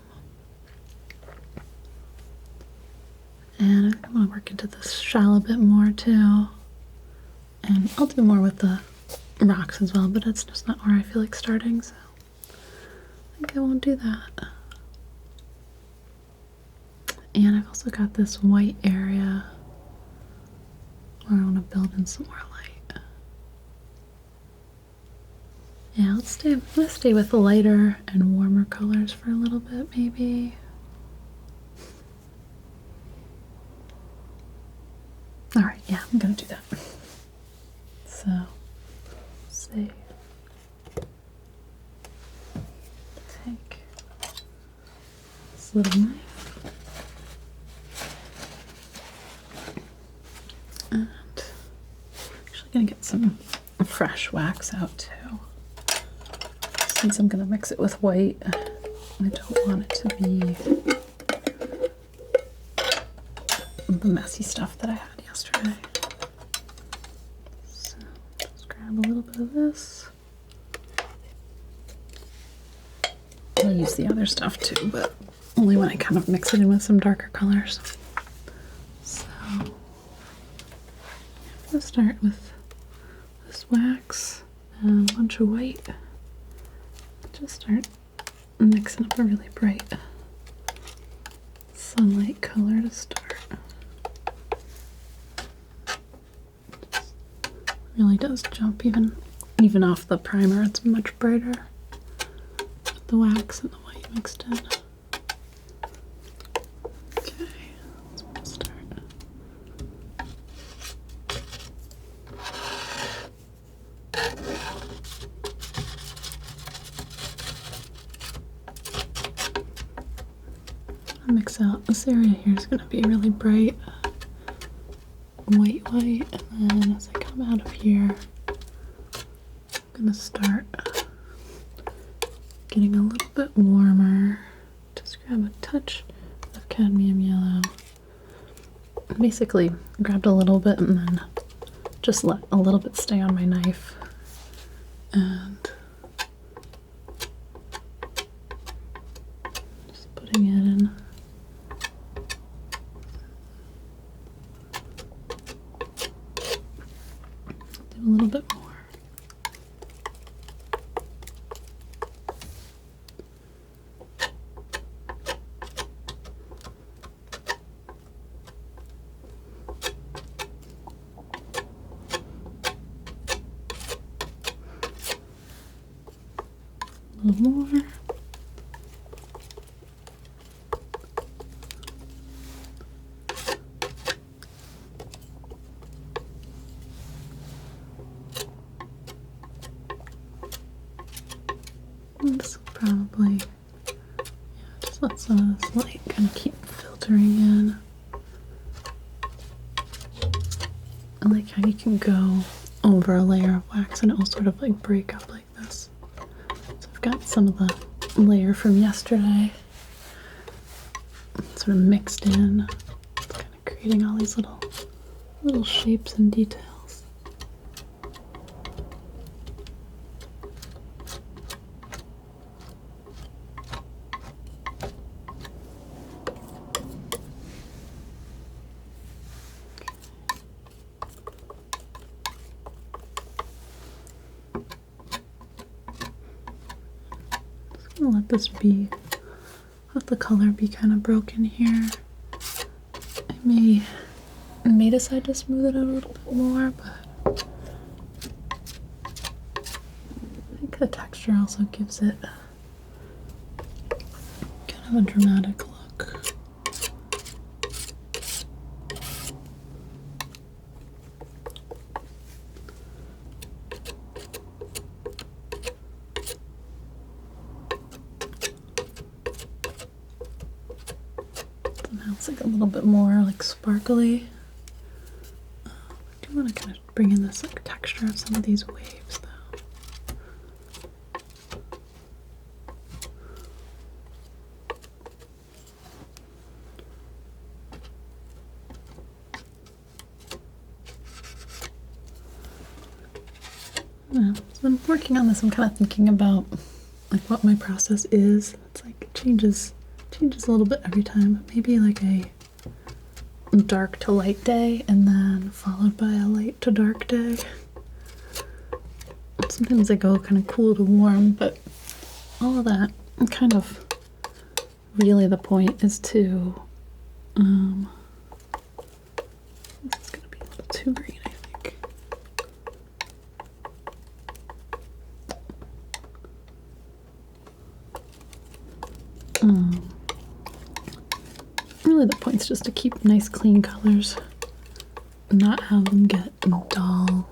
I think I'm gonna work into this shell a bit more too. And I'll do more with the rocks as well, but it's just not where I feel like starting, so I think I won't do that. And I've also got this white area where I want to build in some more light. Yeah, let's stay with the lighter and warmer colors for a little bit, maybe. All right, yeah, I'm gonna do that. So, save. Take this little knife. And actually gonna get some fresh wax out too. Since I'm gonna mix it with white, I don't want it to be the messy stuff that I had yesterday. So let's grab a little bit of this. I'll use the other stuff too, but only when I kind of mix it in with some darker colors. So let's start with this wax and a bunch of white. Just start mixing up a really bright sunlight color to start. Really does jump even off the primer. It's much brighter with the wax and the white mixed in. Okay, let's start. I'll mix out this area here is going to be really bright. White, and then as I come out of here, I'm gonna start getting a little bit warmer. Just grab a touch of cadmium yellow. Basically, grabbed a little bit and then just let a little bit stay on my knife. And just putting it in. A little bit more. A little more. This will probably, yeah, just let some of this light kind of keep filtering in. I like how you can go over a layer of wax and it will sort of like break up like this. So I've got some of the layer from yesterday sort of mixed in. It's kind of creating all these little shapes and details. I'll let this be, let the color be kind of broken here. I may decide to smooth it out a little bit more, but I think the texture also gives it kind of a dramatic look. Now it's like a little bit more like sparkly. I do want to kind of bring in this like texture of some of these waves though. Yeah, so I'm working on this. I'm kind of thinking about like what my process is. It's like it changes a little bit every time, but maybe like a dark to light day and then followed by a light to dark day. Sometimes I go kind of cool to warm, but all of that kind of really the point is to this is going to be a little too green, I think. Really the point is just to keep nice clean colors, not have them get dull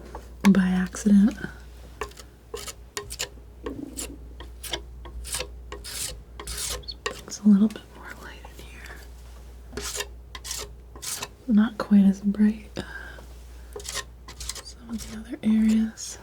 by accident. Just brings a little bit more light in here. Not quite as bright as some of the other areas.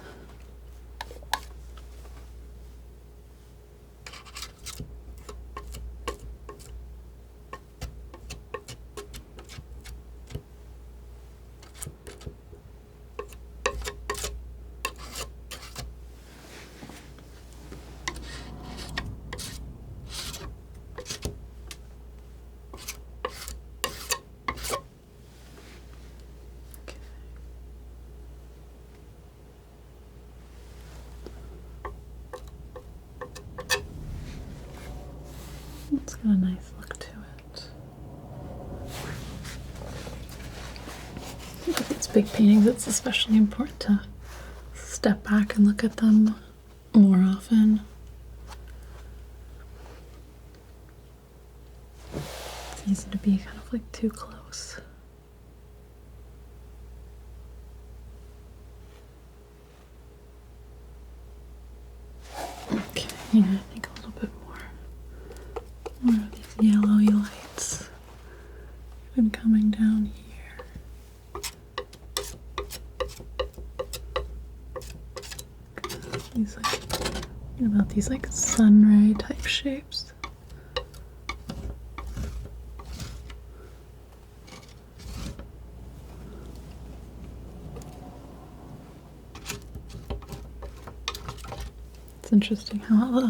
It's got a nice look to it. With these big paintings, it's especially important to step back and look at them more often. It's easy to be kind of like too close. Okay, yeah, I think a little bit more of these yellowy lights. Even coming down here. These like, what about these like sun ray type shapes? It's interesting how all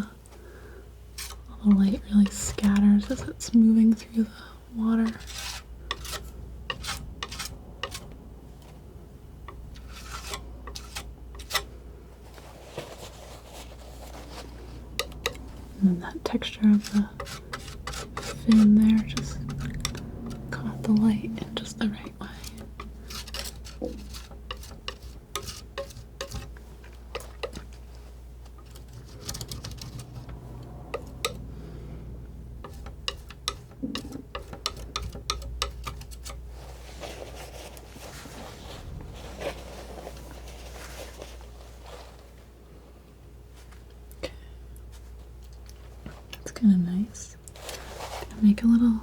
the light really scatters as it's moving through the water. And that texture of the fin there just caught the light in just the right way. kind of nice. Gonna make a little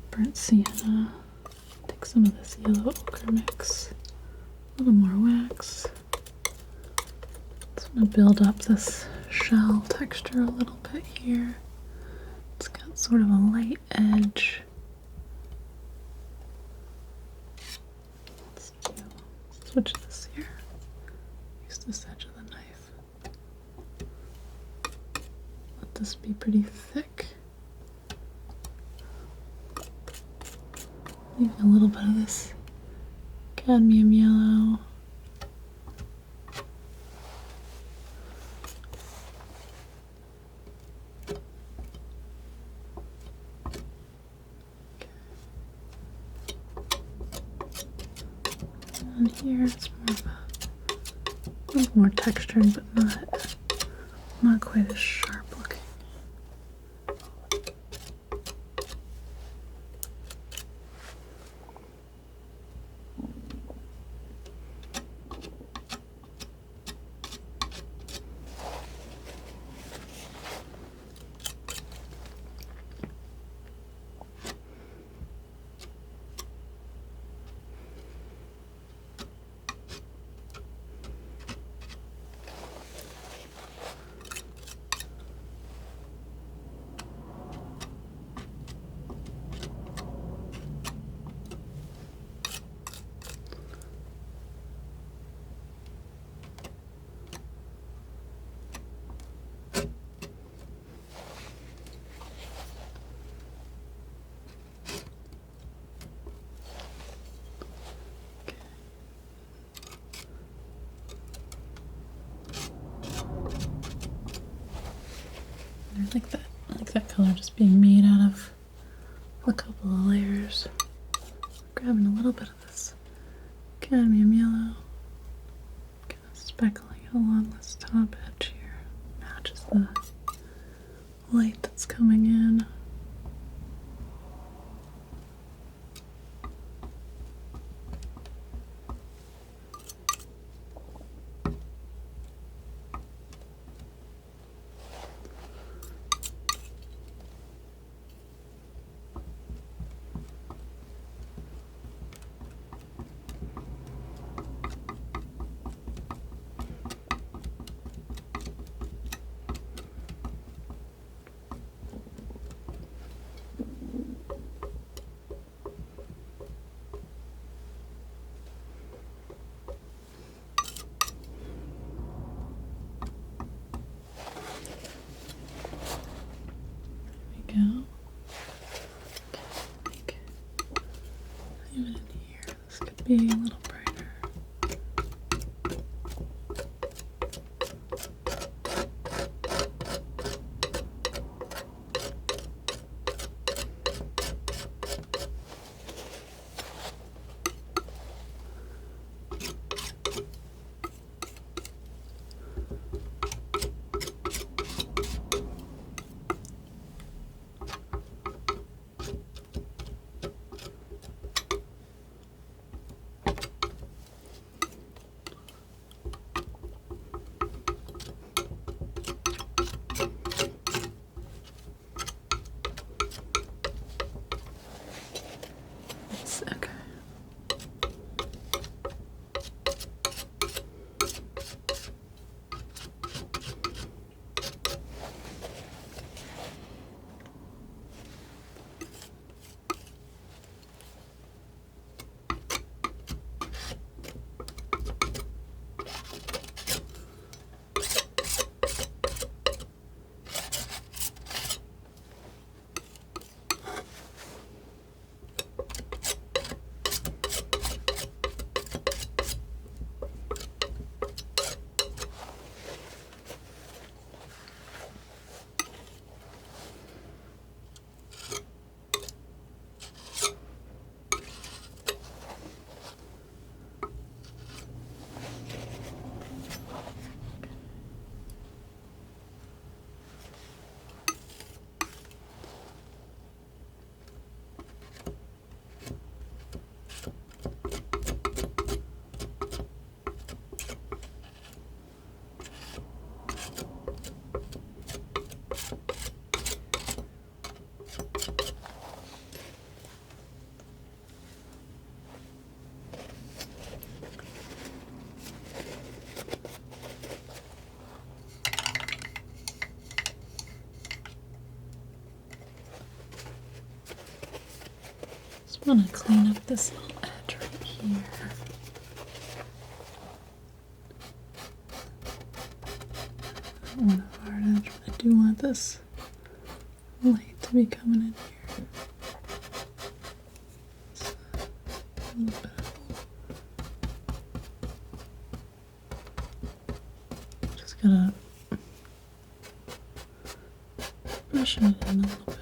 burnt sienna. Take some of this yellow ochre mix. A little more wax. Just want to build up this shell texture a little bit here. It's got sort of a light edge. Let's switch this here. Use this edge of the knife. Let this be pretty thick. Even a little bit of this cadmium yellow. And here it's more of a little more textured, but not quite as sharp looking. I like that color just being made out of a couple of layers. Grabbing a little bit of this cadmium yellow, kind of speckling it along this top edge here. Matches the light that's coming in. Go. Okay, even in here, this could be a little brighter. I want to clean up this little edge right here. I don't want a hard edge, but I do want this light to be coming in here. So, a little bit. Just gonna brush it in a little bit.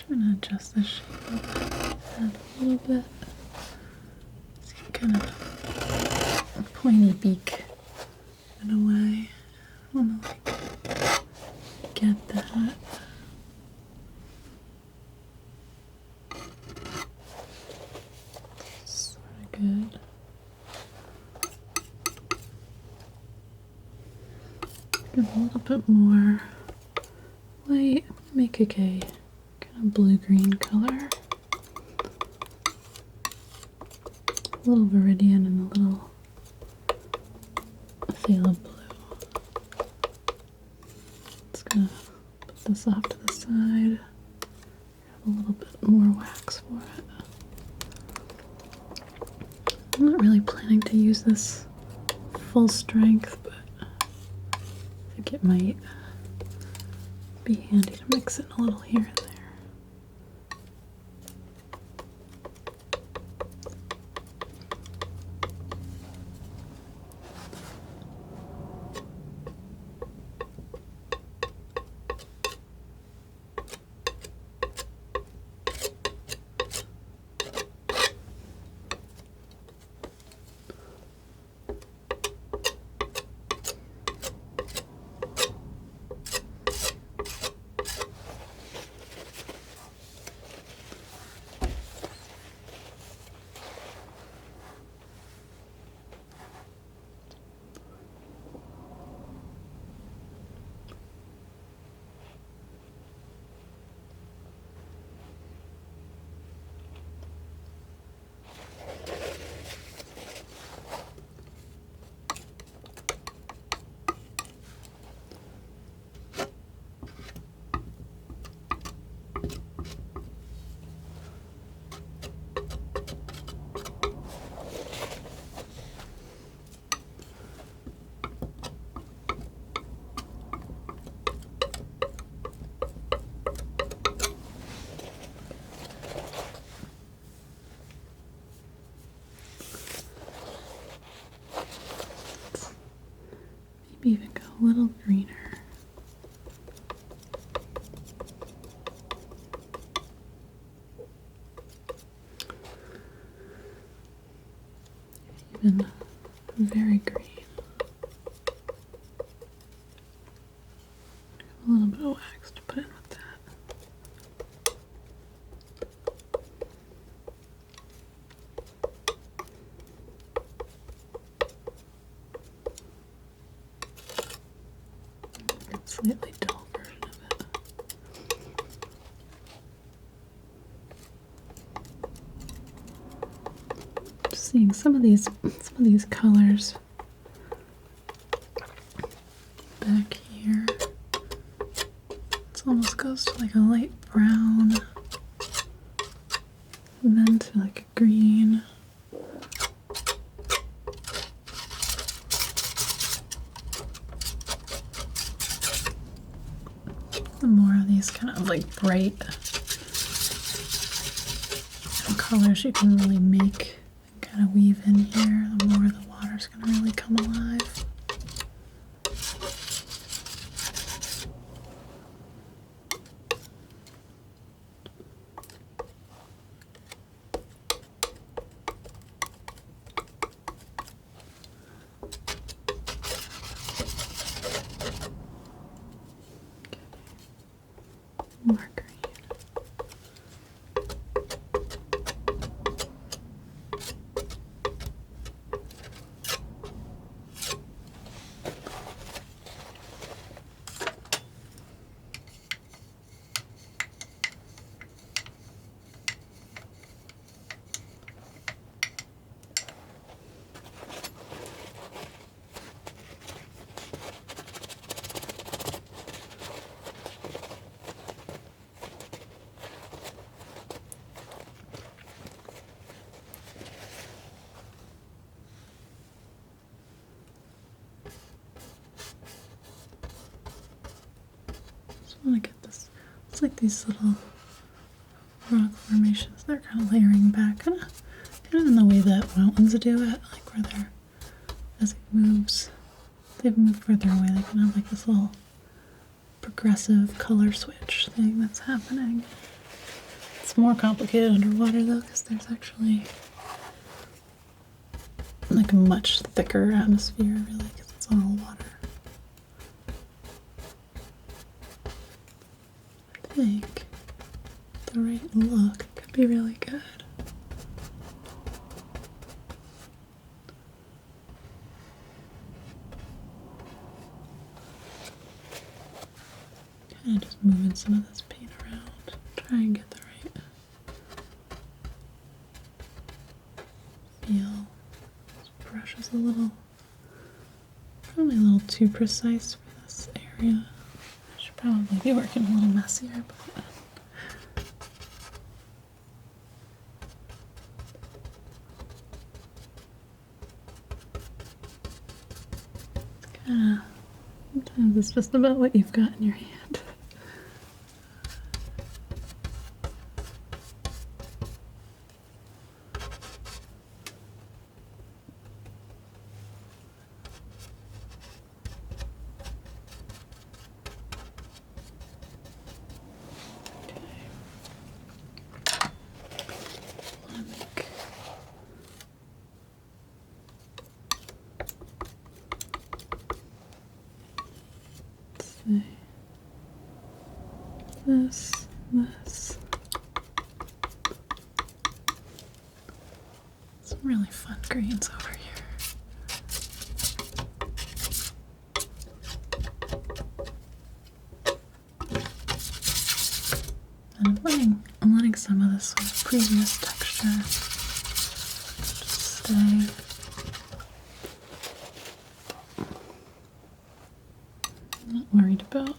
Trying to adjust the shape of my head a little bit. It's kind of a pointy beak in a way. I want to like get that. Sort of good. Give a little bit more light. Make it a blue-green color, a little viridian and a little phthalo blue. Just gonna put this off to the side. Have a little bit more wax for it. I'm not really planning to use this full strength, but I think it might be handy to mix it a little here and there. Maybe even go a little greener. Even very green. A little bit of wax to put in with that. Slightly dull version of it. Just seeing some of these colors back here. It almost goes to like a light brown, and then to like a green. like bright colors you can really make and kind of weave in here, the more the water's going to really come alive. More green. I want to get this. It's like these little rock formations. They're kind of layering back, kind of in the way that mountains do it, like where they're, as it moves, they've moved further away. They kind of have like this little progressive color switch thing that's happening. It's more complicated underwater though, because there's actually like a much thicker atmosphere, really, because it's all water. I think the right look could be really good. Kind of just moving some of this paint around, try and get the right feel. This brush is probably a little too precise for this area. I should probably be working a little messier, but it's kind of, sometimes it's just about what you've got in your hand. This. Some really fun greens over here. And I'm letting some of this sort of previous texture just stay. I'm not worried about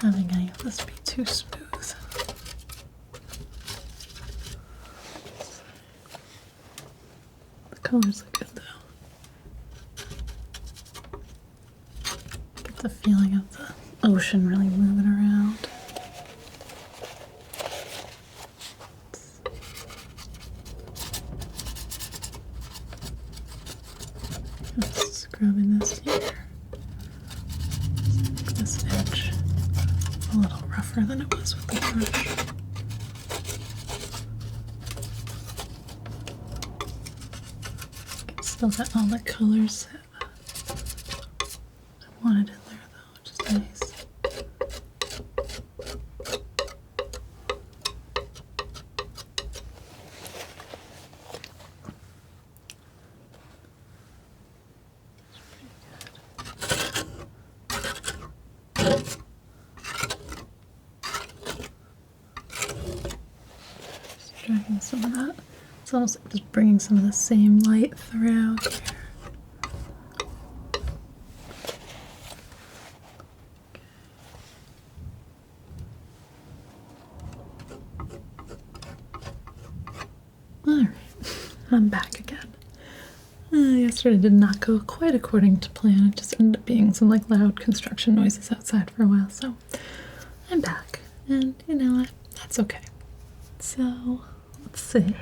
having any of this be too smooth. The colors look good though. Get the feeling of the ocean really moving around. Just scrubbing this here. Make this edge a little rougher than it was with the brush. Still got all the colors that I wanted in there though, which is nice. Dragging some of that. It's almost like just bringing some of the same light throughout here. Alright, I'm back again. Yesterday did not go quite according to plan. It just ended up being some like loud construction noises outside for a while. So I'm back, and you know what? That's okay. So let's see.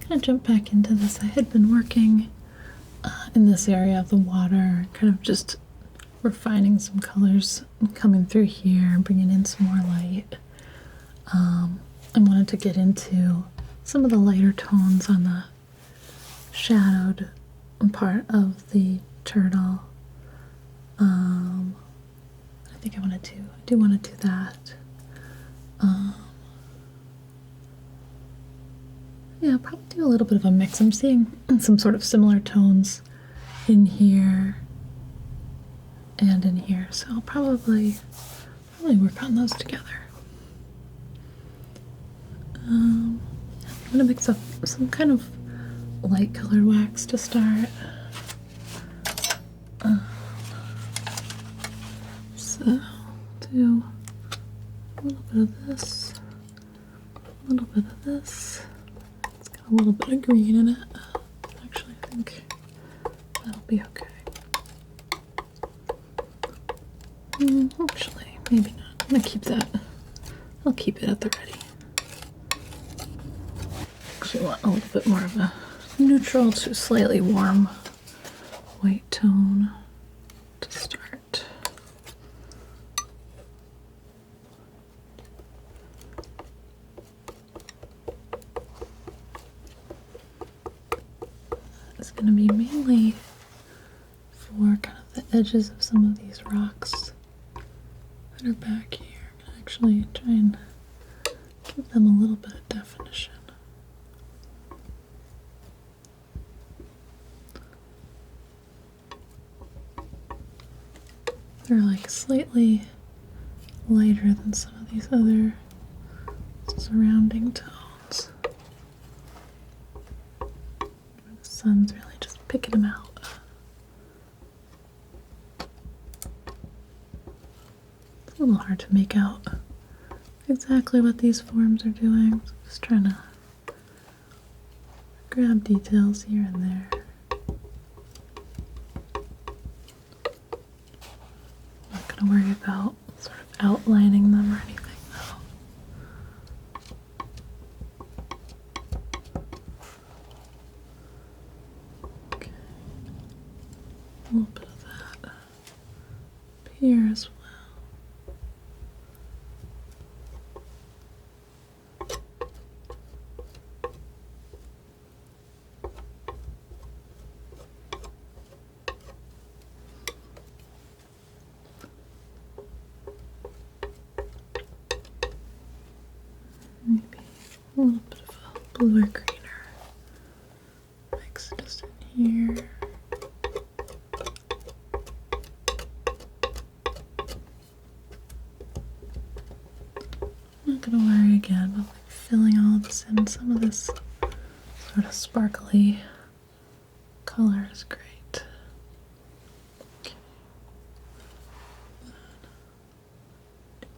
Kind of jump back into this. I had been working in this area of the water, kind of just refining some colors, coming through here, bringing in some more light. I wanted to get into some of the lighter tones on the shadowed part of the turtle. I think I do want to do that. Yeah, I'll probably do a little bit of a mix. I'm seeing some sort of similar tones in here and in here, so I'll probably work on those together. I'm gonna mix up some kind of light colored wax to start. So do a little bit of this, a little bit of this. It's got a little bit of green in it. Actually, I think that'll be okay. Actually, maybe not. I'm gonna keep that. I'll keep it at the ready. Actually, want a little bit more of a neutral to slightly warm white tone to start. It's going to be mainly for kind of the edges of some of these rocks that are back here. I'm going to actually try and give them a little bit of definition. They're like slightly lighter than some of these other surrounding tones. The sun's really just picking them out. It's a little hard to make out exactly what these forms are doing. So just trying to grab details here and there. Worry about sort of outlining them or anything though. Okay. A little bit of that up here as well. Maybe a little bit of a bluer greener mix just in here. I'm not going to worry again about like filling all of this in. Some of this sort of sparkly color is great. Okay.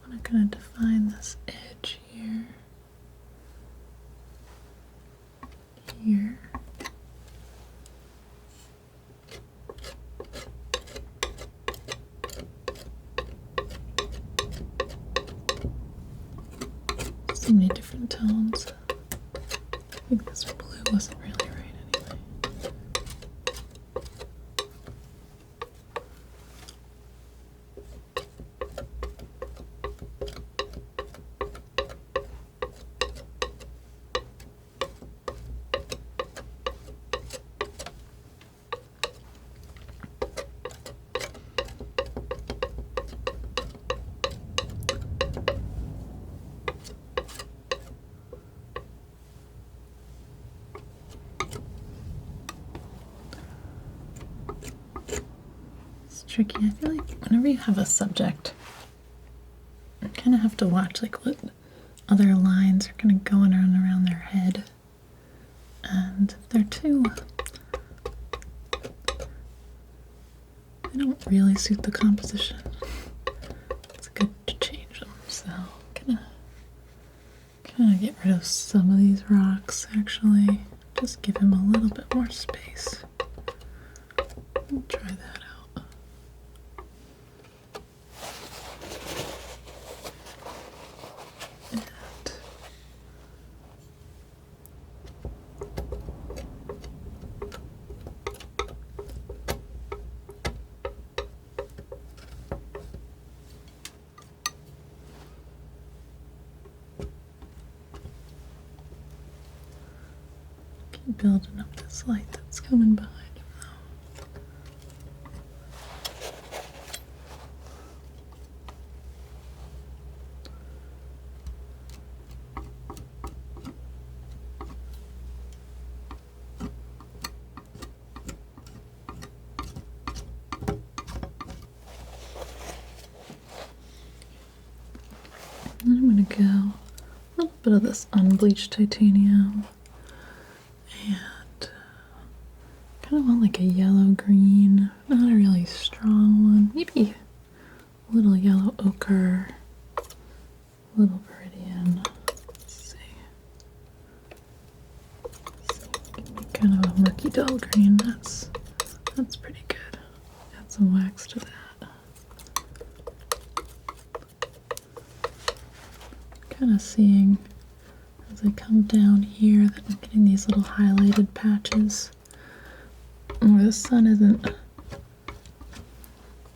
I'm going to define this edge here. Here. So many different tones. I think this blue wasn't really right anyway. Tricky. I feel like whenever you have a subject, you kind of have to watch like what other lines are kind of going around their head, and if they're too, they don't really suit the composition, it's good to change them. So kind of get rid of some of these rocks. Actually, just give him a little bit more space. Try that out. And keep building up this light that's coming behind him now. And I'm going to go a little bit of this unbleached titanium, and kind of want like a yellow-green, not a really strong one, maybe a little yellow ochre, a little viridian. Let's see. Kind of a murky dull green. That's pretty good. Add some wax to that. Kind of seeing as I come down here that I'm getting these little highlighted patches where the sun isn't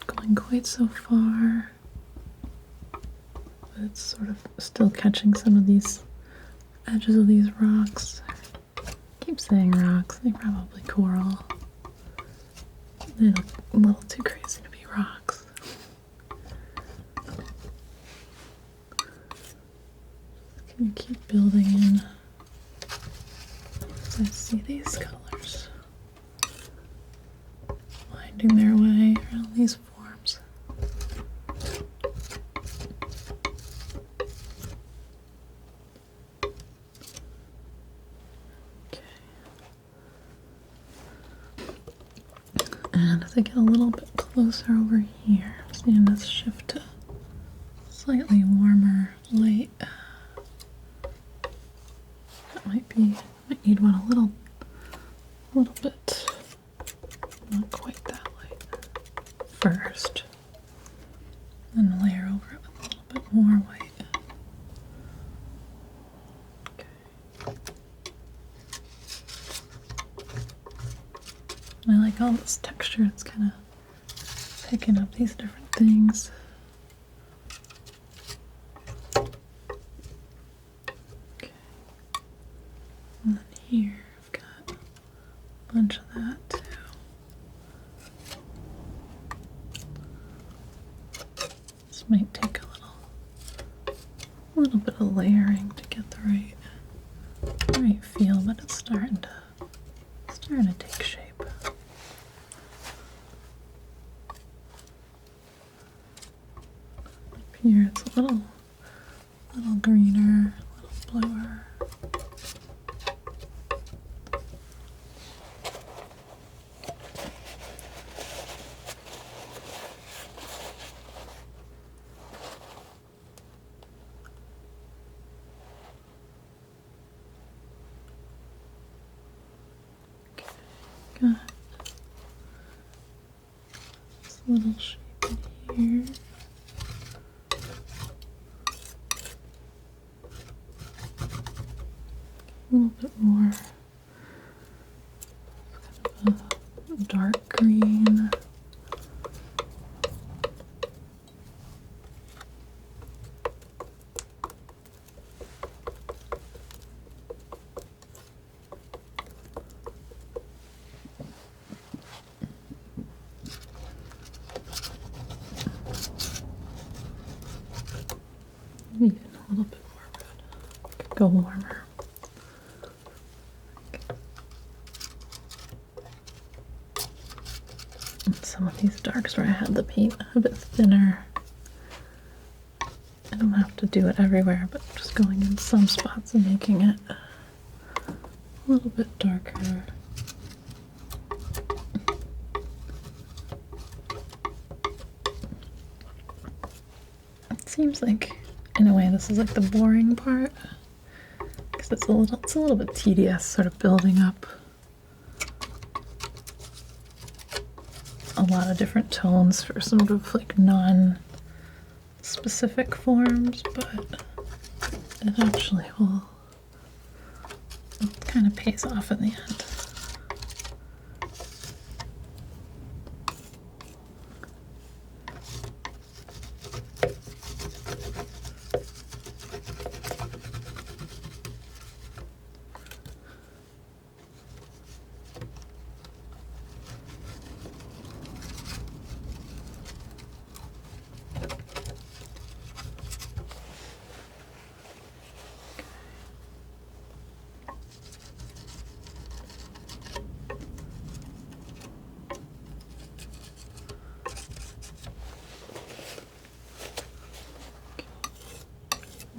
going quite so far, but it's sort of still catching some of these edges of these rocks. I keep saying rocks, they're probably coral. They look a little too crazy to be rocks. Gonna keep building in as I see these colors winding their way around these forms. Okay. And as I get a little bit closer over here, I'm seeing this shift to slightly warmer light. Might need one a little bit, not quite that light first, then layer over it with a little bit more white. Okay. I like all this texture, it's kind of picking up these different things. And then here I've got a bunch of that too. This might take a little bit of layering to get the right feel, but it's starting to take shape. Up here it's a little greener, a little bluer. Got this little shape in here. A little bit more kind of a dark green. Even a little bit more red. Could go warmer. And some of these darks where I had the paint a bit thinner. I don't have to do it everywhere, but just going in some spots and making it a little bit darker. It seems like, in a way, this is like the boring part, because it's a little bit tedious, sort of building up lot of different tones for sort of like non-specific forms, but it actually will, it kind of pays off in the end.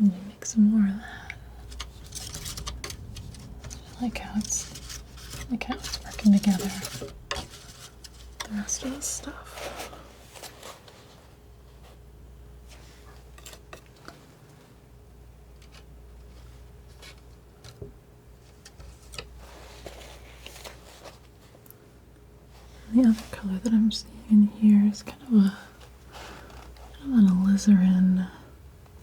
Let me make some more of that. I like how it's working together with the rest of this stuff. And the other color that I'm seeing in here is kind of an alizarin.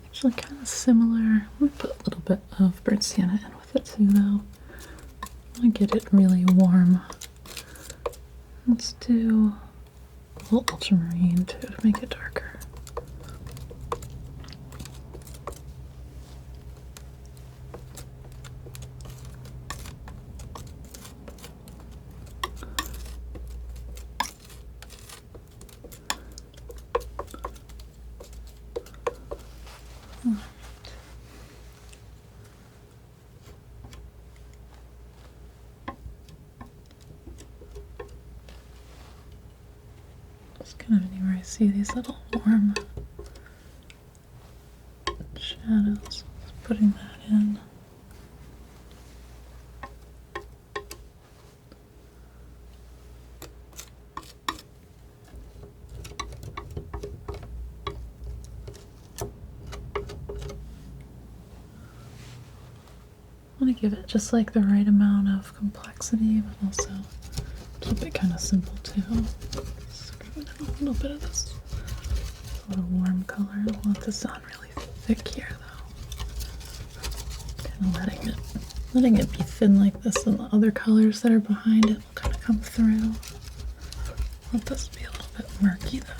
Actually kind of similar. I'm going to put a little bit of burnt sienna in with it too though. I want to get it really warm. Let's do a little ultramarine too to make it darker. Just kind of anywhere I see these little warm shadows, just putting that in. I want to give it just like the right amount of complexity, but also keep it kind of simple too. Just grabbing in a little bit of this sort of warm color. I don't want this on really thick here though. Kind of letting it be thin like this, and the other colors that are behind it will kind of come through. Let this be a little bit murky though.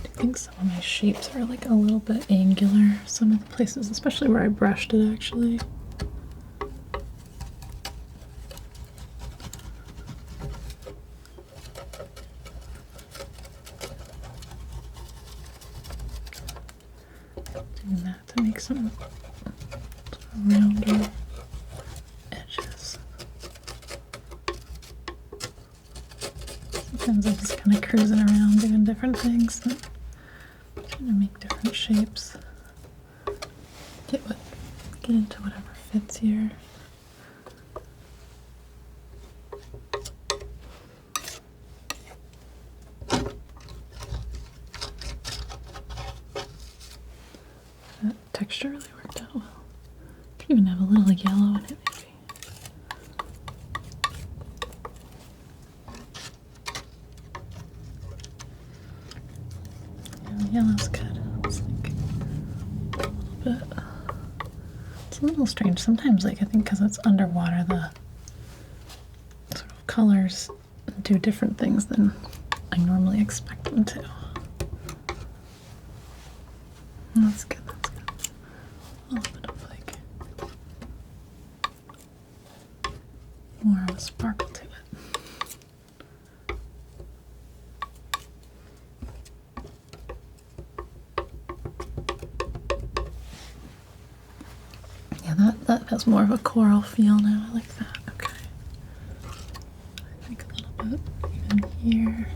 I think some of my shapes are like a little bit angular, some of the places, especially where I brushed it actually. Doing that to make some rounder edges. Sometimes I'm just kind of cruising around doing different things. Trying to make different shapes. Get into whatever fits here. That texture really worked out well. Could even have a little yellow in it maybe. Yeah, the yellow's good. It's like a little bit. It's a little strange sometimes. Like I think because it's underwater, the sort of colors do different things than I normally expect them to. And that's good. That's good. A little bit of like more of a sparkle to it. Yeah, that has more of a coral feel now. I like that. Okay. I think a little bit even here.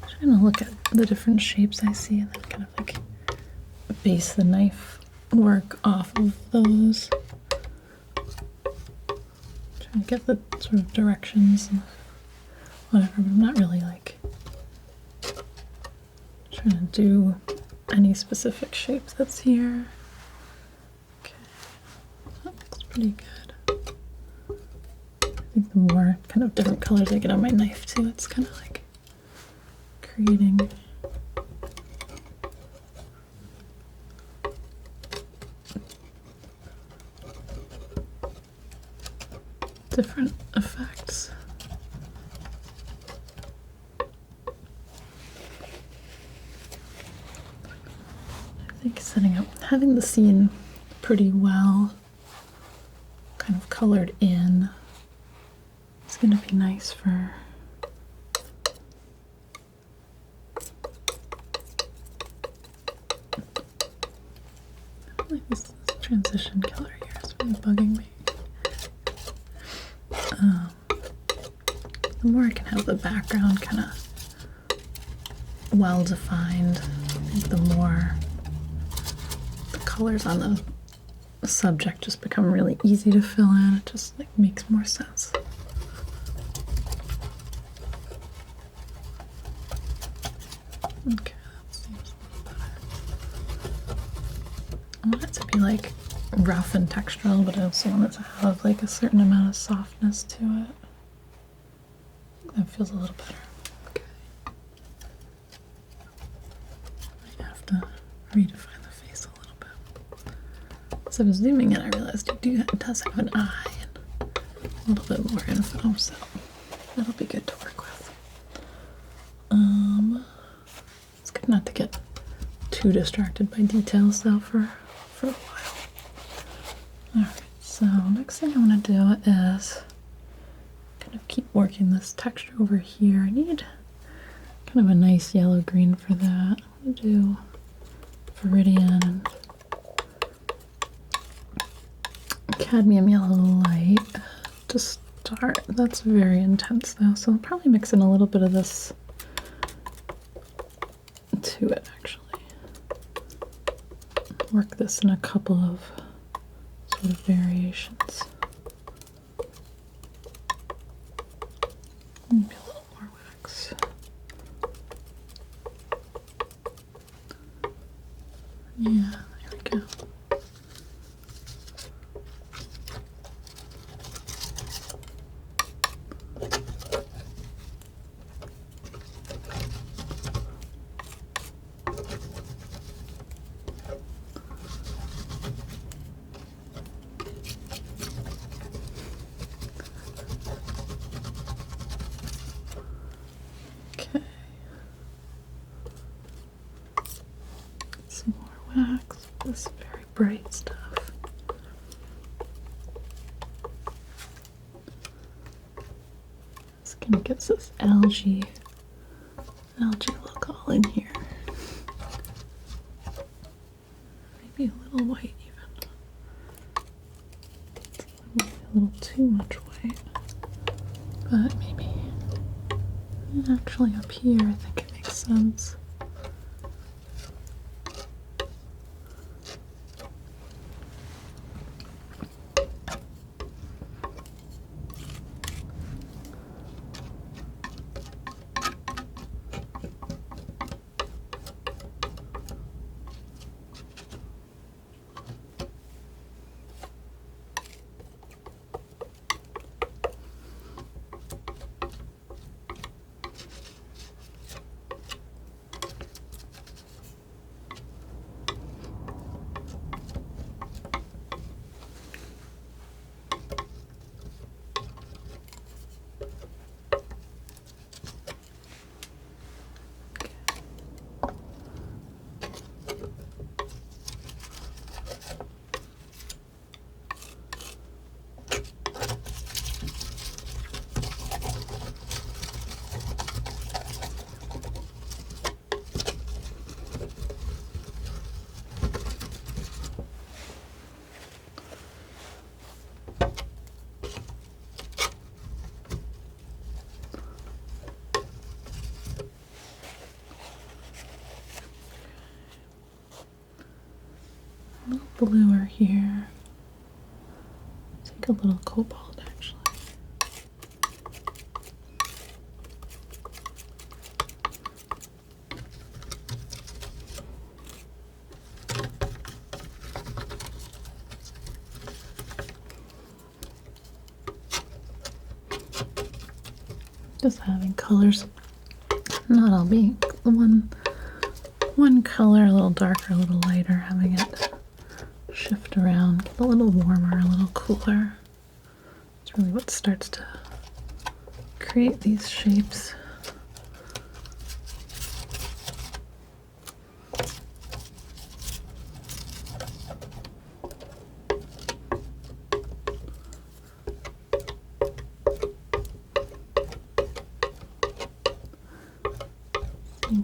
Trying to look at the different shapes I see and then kind of like base the knife work off of those. Trying to get the sort of directions and whatever, but I'm not really like trying to do any specific shape that's here. Okay, that looks pretty good. the more kind of different colors I get on my knife too, it's kind of like creating different effects. I think having the scene pretty well kind of colored in is going to be nice for like this transition color here is really bugging me. The more I can have the background kind of well defined, I think the more the colors on the subject just become really easy to fill in. It just like makes more sense. Okay, that seems a little better. I want it to be like rough and textural, but I also want it to have like a certain amount of softness to it. That feels a little better. Okay. I have to redefine the face a little bit. As I was zooming in, I realized it does have an eye and a little bit more info, so that'll be good to work with. It's good not to get too distracted by details though for a while. Alright, so next thing I want to do is kind of keep working this texture over here. I need kind of a nice yellow-green for that. I'm going to do Viridian and cadmium yellow light to start. That's very intense though, so I'll probably mix in a little bit of this to it actually. Work this in a couple of sort of variations. Maybe a little more wax. Yeah, there we go. Okay. Some more wax. This very bright stuff. This kind of gets this algae look all in here. Maybe a little white even. Maybe a little too much white. But maybe actually up here I think it makes sense. A little bluer here. Take a little cobalt actually. just having colors not all being one color, a little darker, a little lighter, having it shift around, get a little warmer, a little cooler. It's really what starts to create these shapes.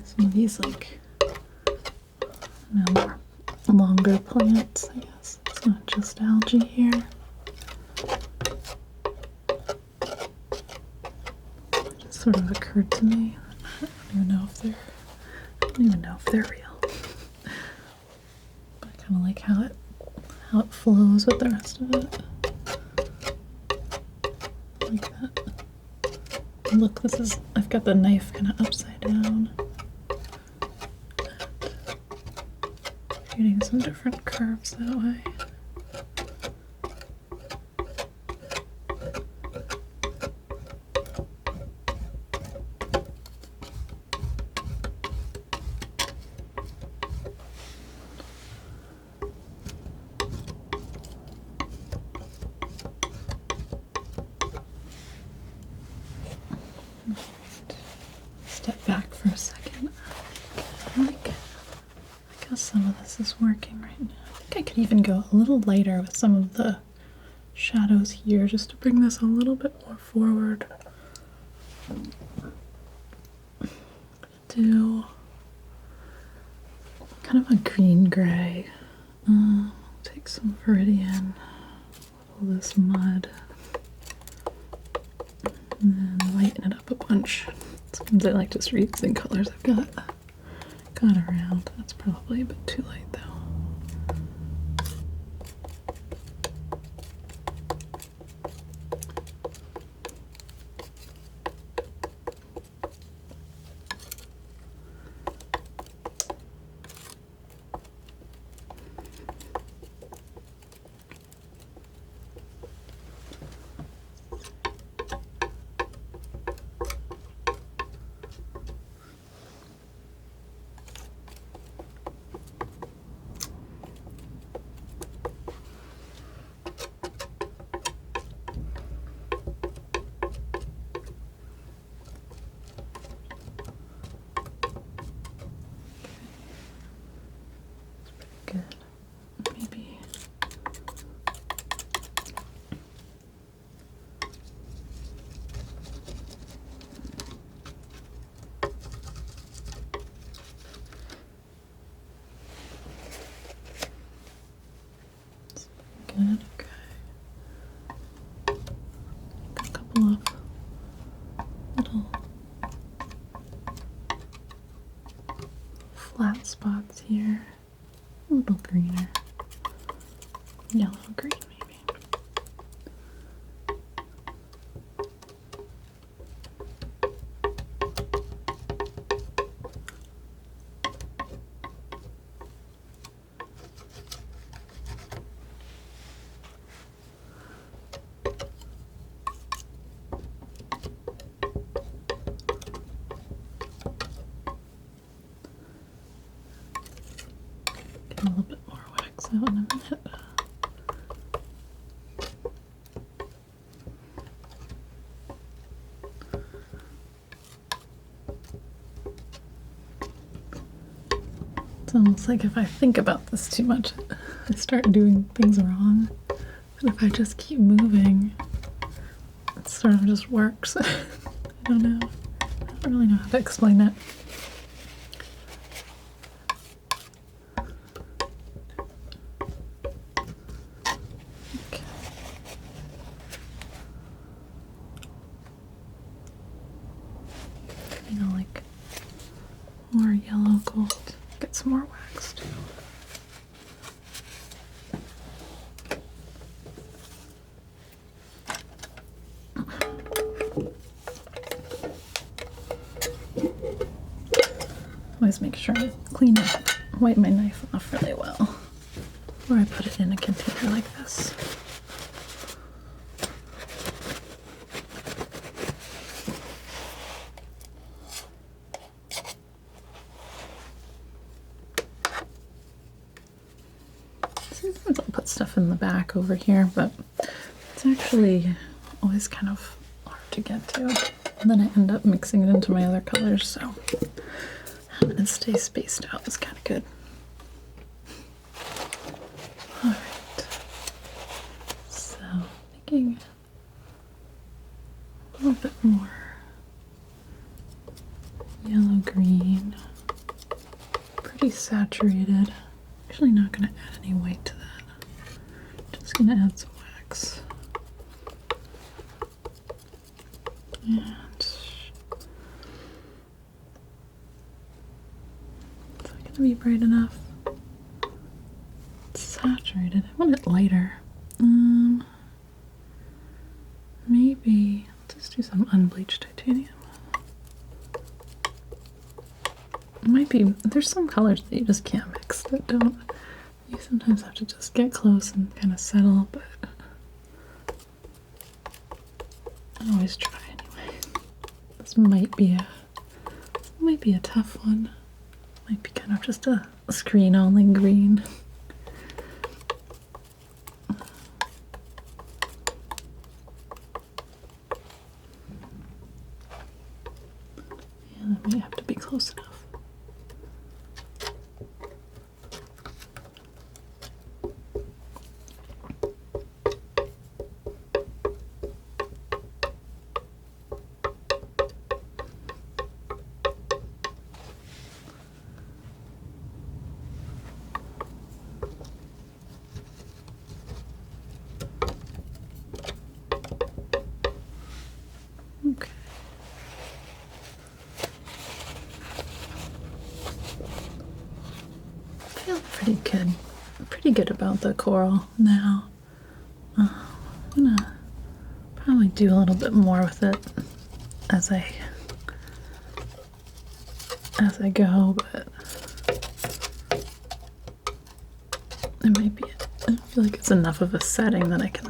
Some of these, like, more longer plants, I guess. It's not just algae here. It just sort of occurred to me. I don't even know if they're real. But I kind of like how it flows with the rest of it. Like that. Look, I've got the knife kind of upside down. Creating some different curves that way. Step back for a second. I guess some of this is working right now. I think I could even go a little lighter with some of the shadows here just to bring this a little bit more forward. Do kind of a green-gray. Take some Viridian, all this mud, and then lighten it up a bunch. Sometimes I like just reusing colors I've got around. That's probably a bit too light though. Good. Maybe good. Okay. Got a couple of little flat spots here. A little greener. Yellow green, maybe. Get a little bit more wax out in a minute. It's almost like if I think about this too much, I start doing things wrong. But if I just keep moving, it sort of just works. I don't know. I don't really know how to explain that. Okay. Like more yellow gold. Get some more wax too. Always make sure I clean up, wipe my knife off really well before I put it in a container like this. stuff in the back over here, but it's actually always kind of hard to get to. And then I end up mixing it into my other colors, so having it stay spaced out is kind of good. Alright, so making a little bit more yellow-green, pretty saturated. Actually not going to add any white to that, just going to add some wax. And is that going to be bright enough? It's saturated. I want it lighter. Maybe I'll just do some unbleached titanium. It might be, there's some colors that you just can't mix that don't. You sometimes have to just get close and kind of settle, but I always try anyway. This might be a tough one. Might be kind of just a screen only green. Yeah, that might have to be close enough. Okay. I feel pretty good about the coral now. I'm gonna probably do a little bit more with it as I go, but it might be, I feel like it's enough of a setting that I can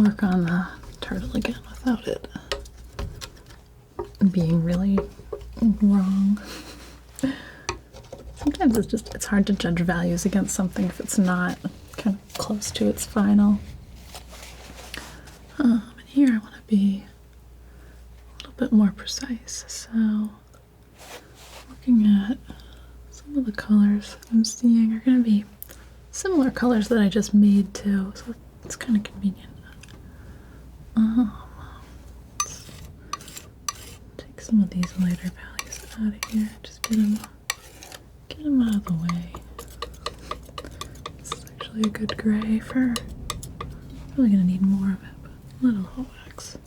work on the turtle again without it being really wrong. Sometimes it's hard to judge values against something if it's not kind of close to its final. And here I want to be a little bit more precise, so looking at some of the colors I'm seeing are going to be similar colors that I just made too, so it's kind of convenient. Take some of these lighter values out of here, just get them out of the way. This is actually a good gray for, probably going to need more of it, but a little wax.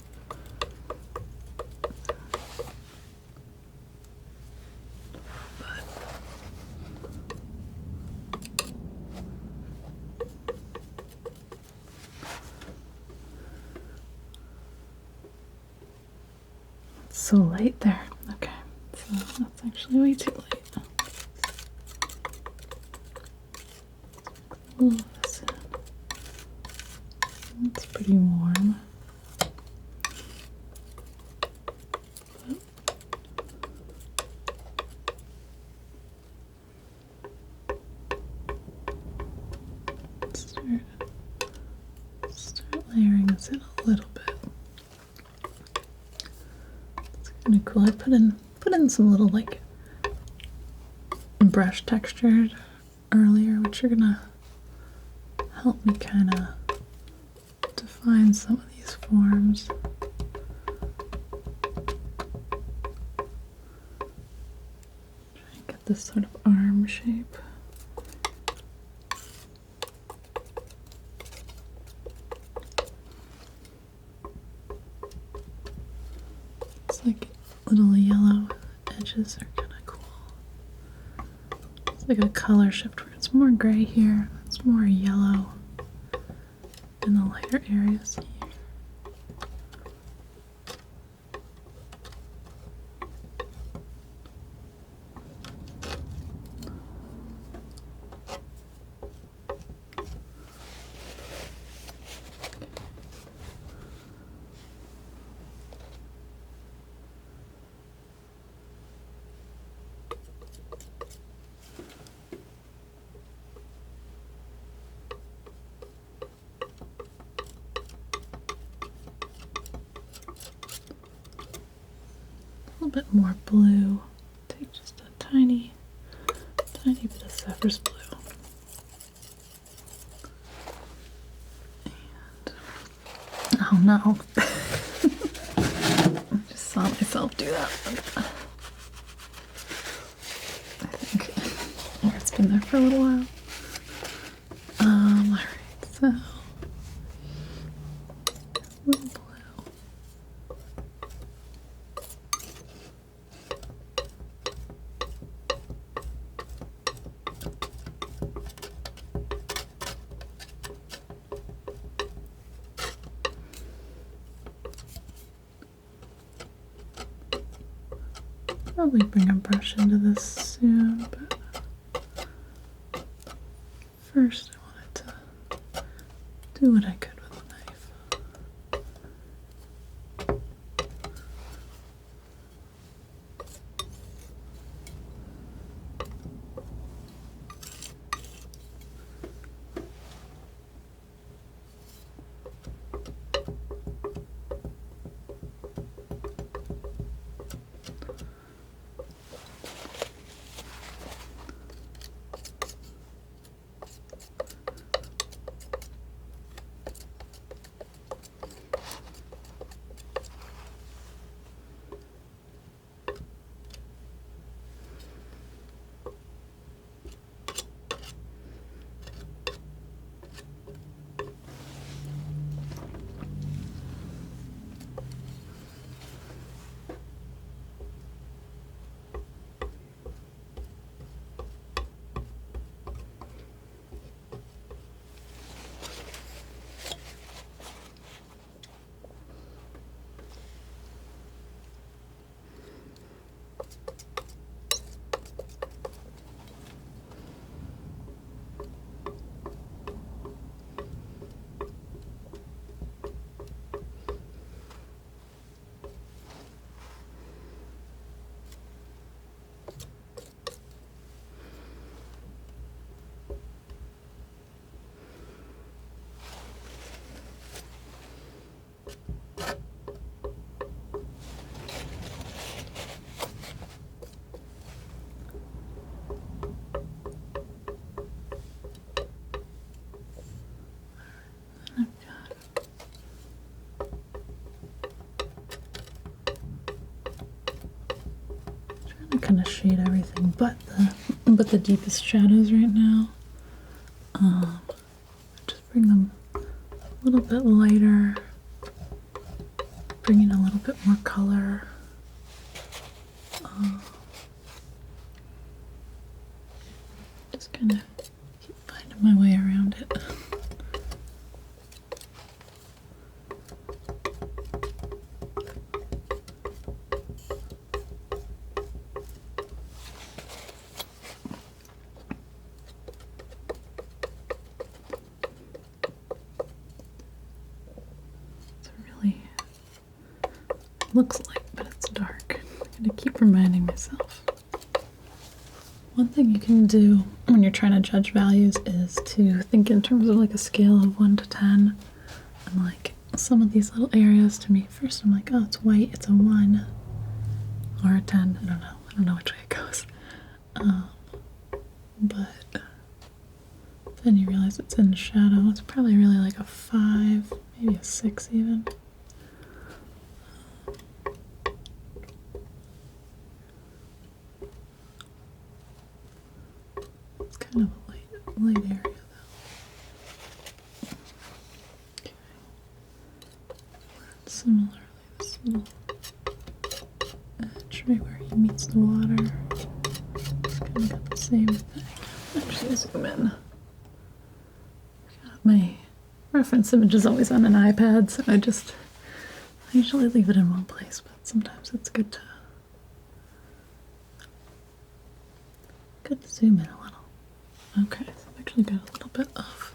So light there. Okay, so that's actually way too light. Ooh, this in. It's pretty warm. Start layering this in a little bit. Kind of cool. I put in some little like brush textures earlier, which are gonna help me kind of define some of these forms. Try and get this sort of arm shape. It's like little yellow edges are kind of cool. It's like a color shift where it's more gray here, it's more yellow in the lighter areas here. bit more blue. Take just a tiny bit of Zephyr's blue. And, oh no. I just saw myself do that. I think. Or it's been there for a little while. Alright, so blue. Probably bring a brush into this soon, but first I wanted to do what I could with the knife. Kind of shade everything but the deepest shadows right now. Just bring them a little bit lighter, bring in a little bit more color. Just kind of keep finding my way around it. Looks like, but it's dark. I'm gonna keep reminding myself. One thing you can do when you're trying to judge values is to think in terms of like a scale of 1 to 10. And like some of these little areas to me, first I'm like, oh, it's white, it's a 1 or a 10. I don't know which way it goes. But then you realize it's in shadow. It's probably really like a 5, maybe a 6 even. Kind of a light area though. Okay. Similarly, this little edge right where he meets the water. It's kind of got the same thing. Actually, zoom in. My reference image is always on an iPad, so I usually leave it in one place, but sometimes it's good to zoom in a little. Okay, so I've actually got a little bit of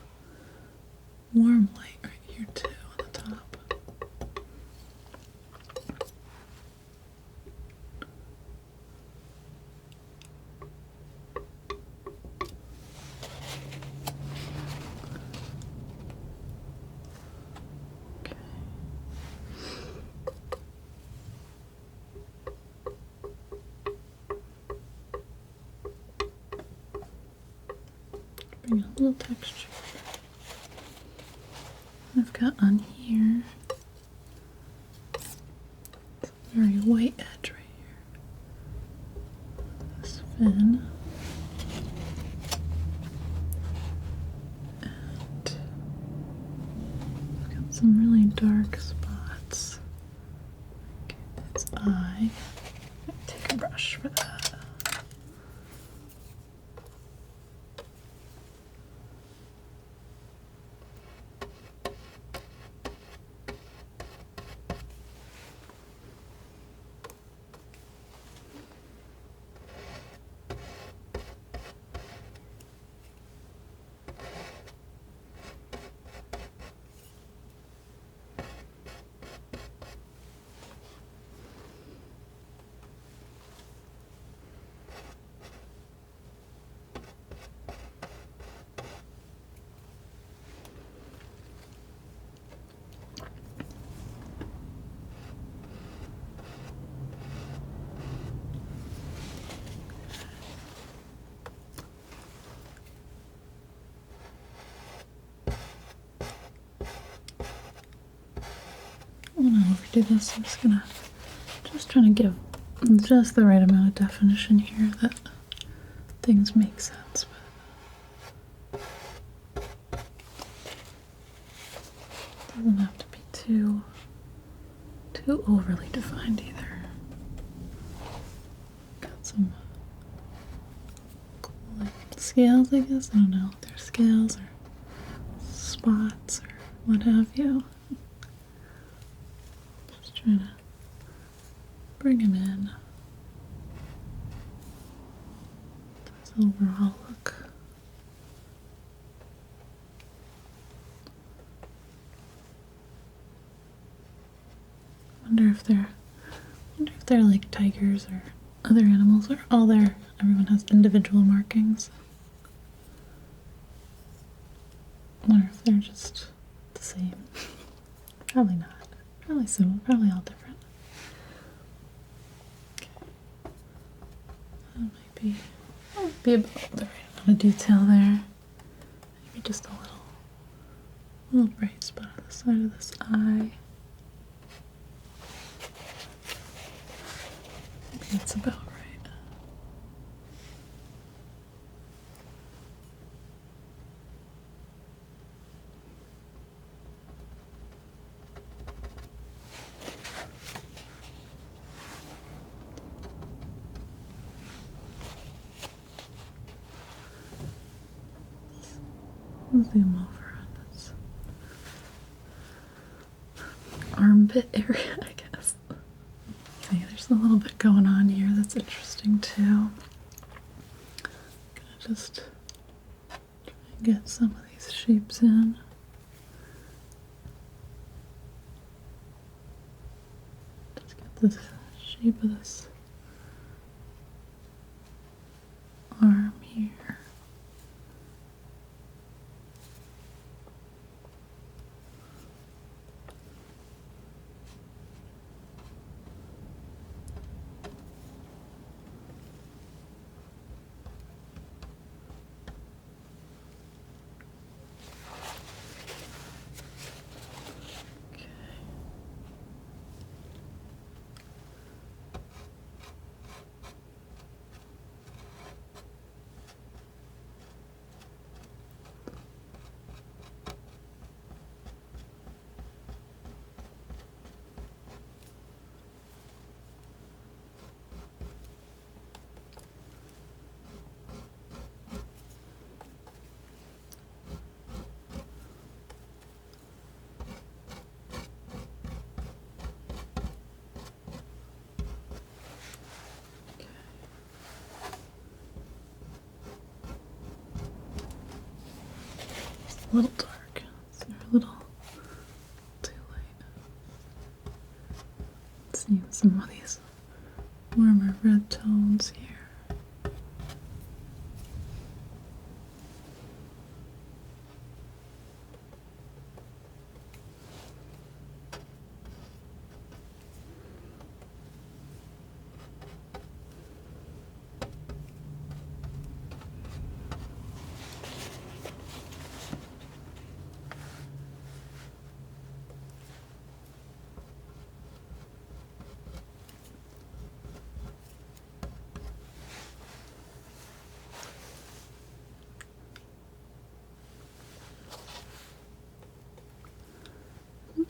warm light right here too on the top. Okay. Getting a little texture. I've got on here a very white edge right here. This fin. And I've got some really dark spots. Okay, its eye. Take a brush for that. I don't want to overdo this. I'm just trying to give just the right amount of definition here that things make sense. But it doesn't have to be too overly defined either. Got some cool, like, scales, I guess. I don't know if they're scales or spots or what have you. Just trying to bring him in. His overall look. Wonder if they're like tigers or other animals, or everyone has individual markings. Wonder if they're just the same. Probably not. Probably similar. Probably all different. Okay. That might be about the right amount of detail there. Maybe just a little bright spot on the side of this eye. Maybe that's about right. Zoom over on this armpit area, I guess. See, there's a little bit going on here that's interesting too. Gonna just try and get some of these shapes in. Just get the shape of this arm here. A little dark. So they're a little too light. See some of these warmer red tones here.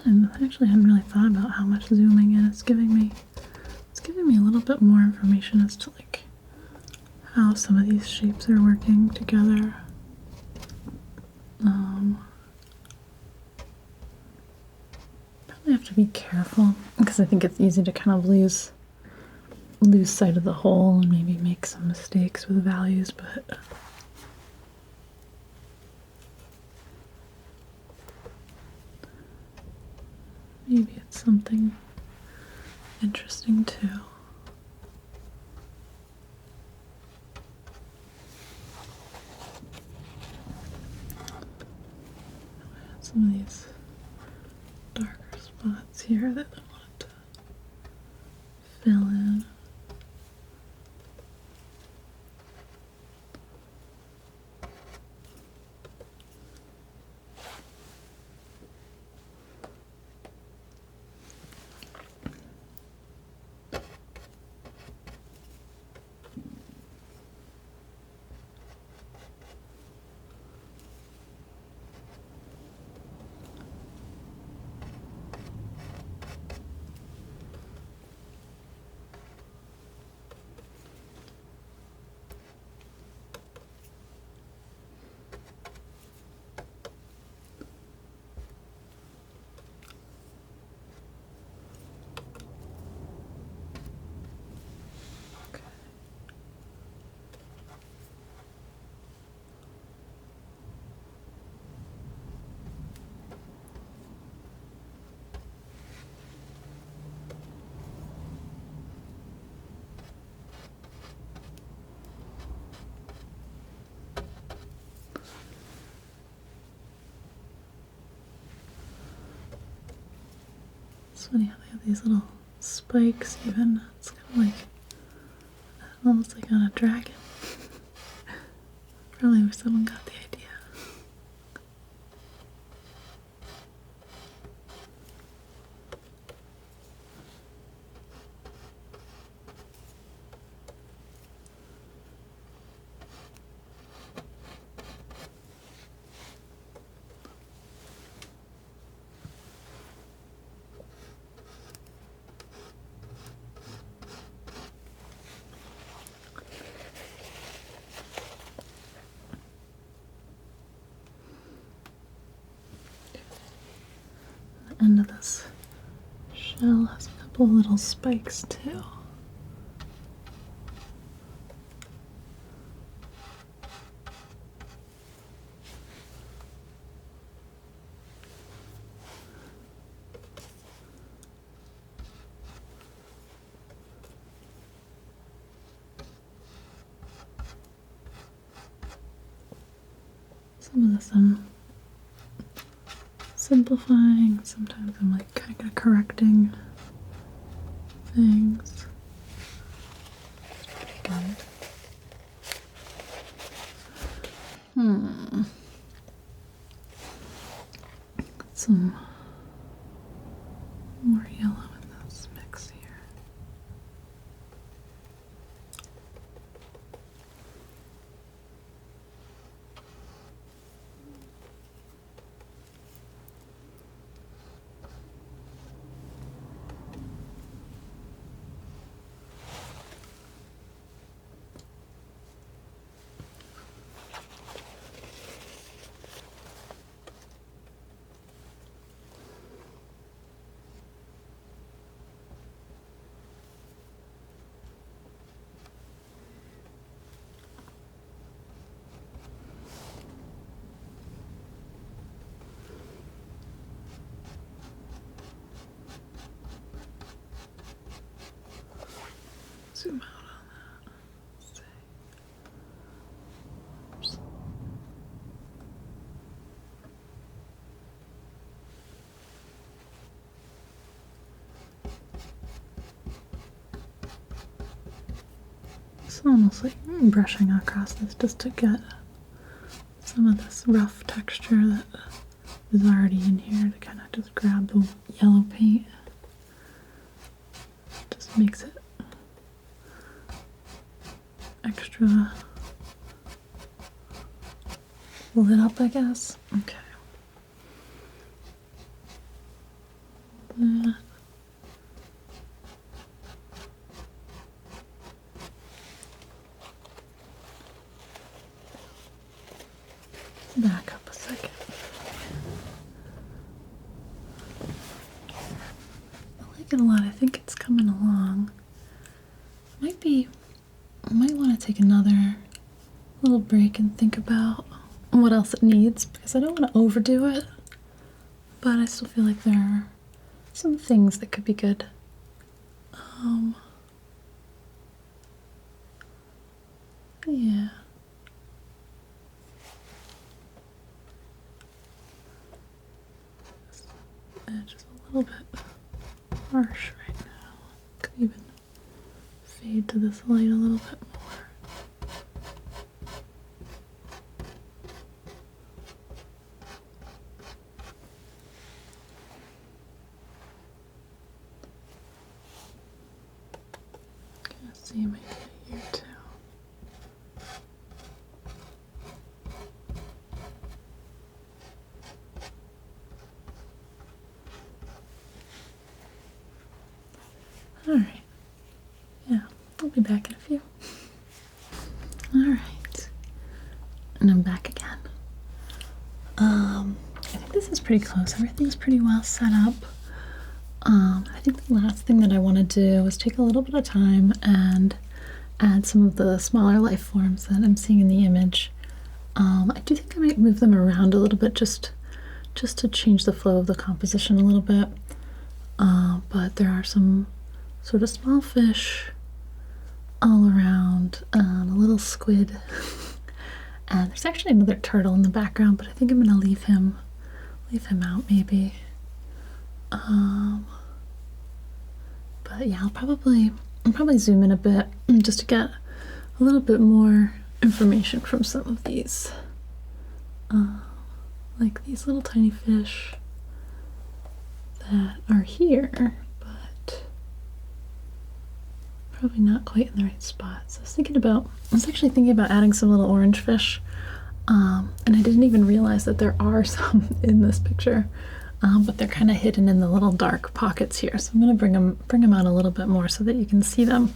sometimes I actually hadn't really thought about how much zooming in it's giving me. It's giving me a little bit more information as to like how some of these shapes are working together. Probably have to be careful because I think it's easy to kind of lose sight of the whole and maybe make some mistakes with values, but maybe it's something interesting too. Some of these darker spots here that I want to fill in. It's funny how they have these little spikes even. It's kind of like, almost like on a dragon. Probably where someone got the idea. The end of this shell has a couple little spikes too. Some of this I'm simplifying, sometimes I'm like kind of correcting things. It's pretty good. Some more yellow in this mix here. Zoom out on that. Let's see. Oops. It's almost like brushing across this just to get some of this rough texture that is already in here to kind of just grab the yellow paint. Just makes it extra lit up, I guess. Okay. back up a second. I like it a lot. I think it's coming along. I might want to take another little break and think about what else it needs, because I don't want to overdo it, but I still feel like there are some things that could be good. Yeah. This edge is a little bit harsh right now. Could even fade to this light a little bit more. See my here too. All right. Yeah, I'll be back in a few. All right. And I'm back again. I think this is pretty close. Everything's pretty well set up. I think the last thing that I want to do is take a little bit of time and add some of the smaller life forms that I'm seeing in the image. I do think I might move them around a little bit just to change the flow of the composition a little bit. But there are some sort of small fish all around, a little squid, and there's actually another turtle in the background, but I think I'm gonna leave him out maybe. But yeah, I'll probably zoom in a bit just to get a little bit more information from some of these, like these little tiny fish that are here, but probably not quite in the right spot. So I was actually thinking about adding some little orange fish, and I didn't even realize that there are some in this picture. But they're kind of hidden in the little dark pockets here, so I'm going to bring them out a little bit more so that you can see them.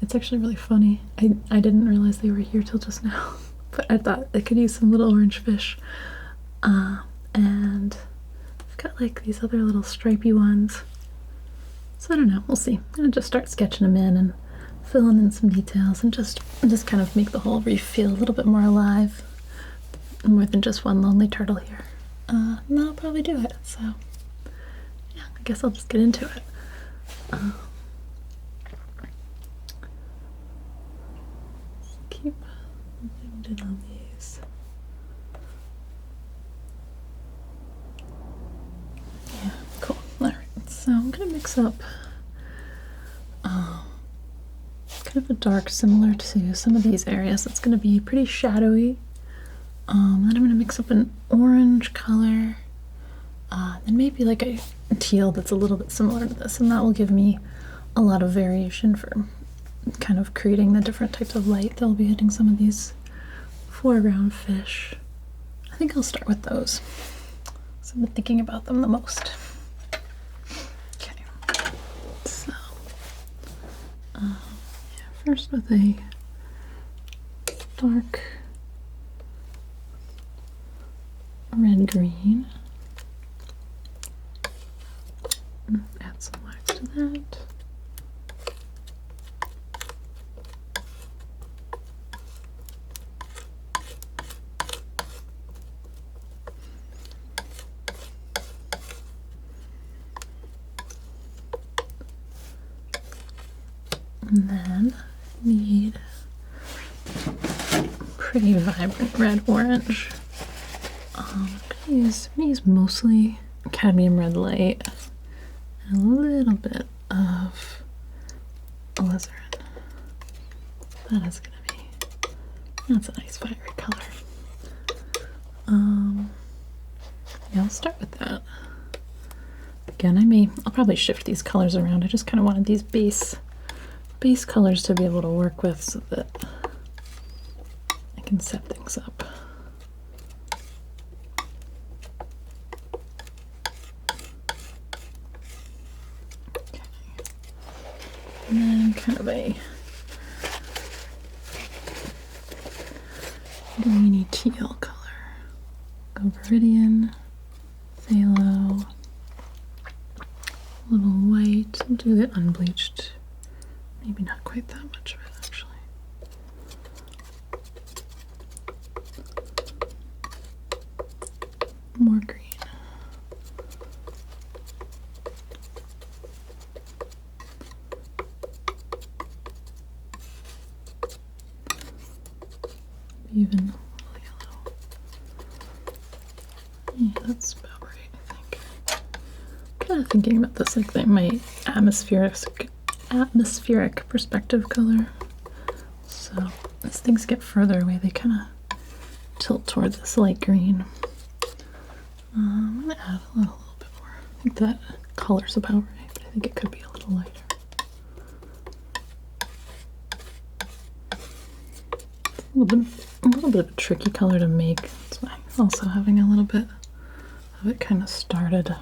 It's actually really funny. I didn't realize they were here till just now, but I thought I could use some little orange fish. And I've got like these other little stripy ones. So I don't know, we'll see. I'm going to just start sketching them in and filling in some details and just kind of make the whole reef feel a little bit more alive. More than just one lonely turtle here. And I'll probably do it, so yeah, I guess I'll just get into it. Keep zoomed in on these. Yeah, cool. Alright, so I'm gonna mix up kind of a dark similar to some of these areas. It's gonna be pretty shadowy. Then I'm going to mix up an orange color, then maybe like a teal that's a little bit similar to this, and that will give me a lot of variation for kind of creating the different types of light that'll be hitting some of these foreground fish. I think I'll start with those, so I've been thinking about them the most. Okay, so yeah, first with a dark red-green. Add some wax to that. And then I need pretty vibrant red-orange. I'm gonna use mostly cadmium red light and a little bit of alizarin. That's a nice fiery color. Yeah, I'll start with that. Again, I'll probably shift these colors around. I just kind of wanted these base colors to be able to work with so that I can set things up. And then kind of a greeny teal color. Go Viridian, phthalo, a little white. We'll do the unbleached. Maybe not quite that much of it, actually. More green. Even a little yellow. Yeah, that's about right, I think. Kind of thinking about this like my atmospheric perspective color. So as things get further away, they kind of tilt toward this light green. I'm gonna add a little bit more. I think that color's about right, but I think it could be a little lighter. A little bit of a tricky color to make. That's why also having a little bit of it kind of started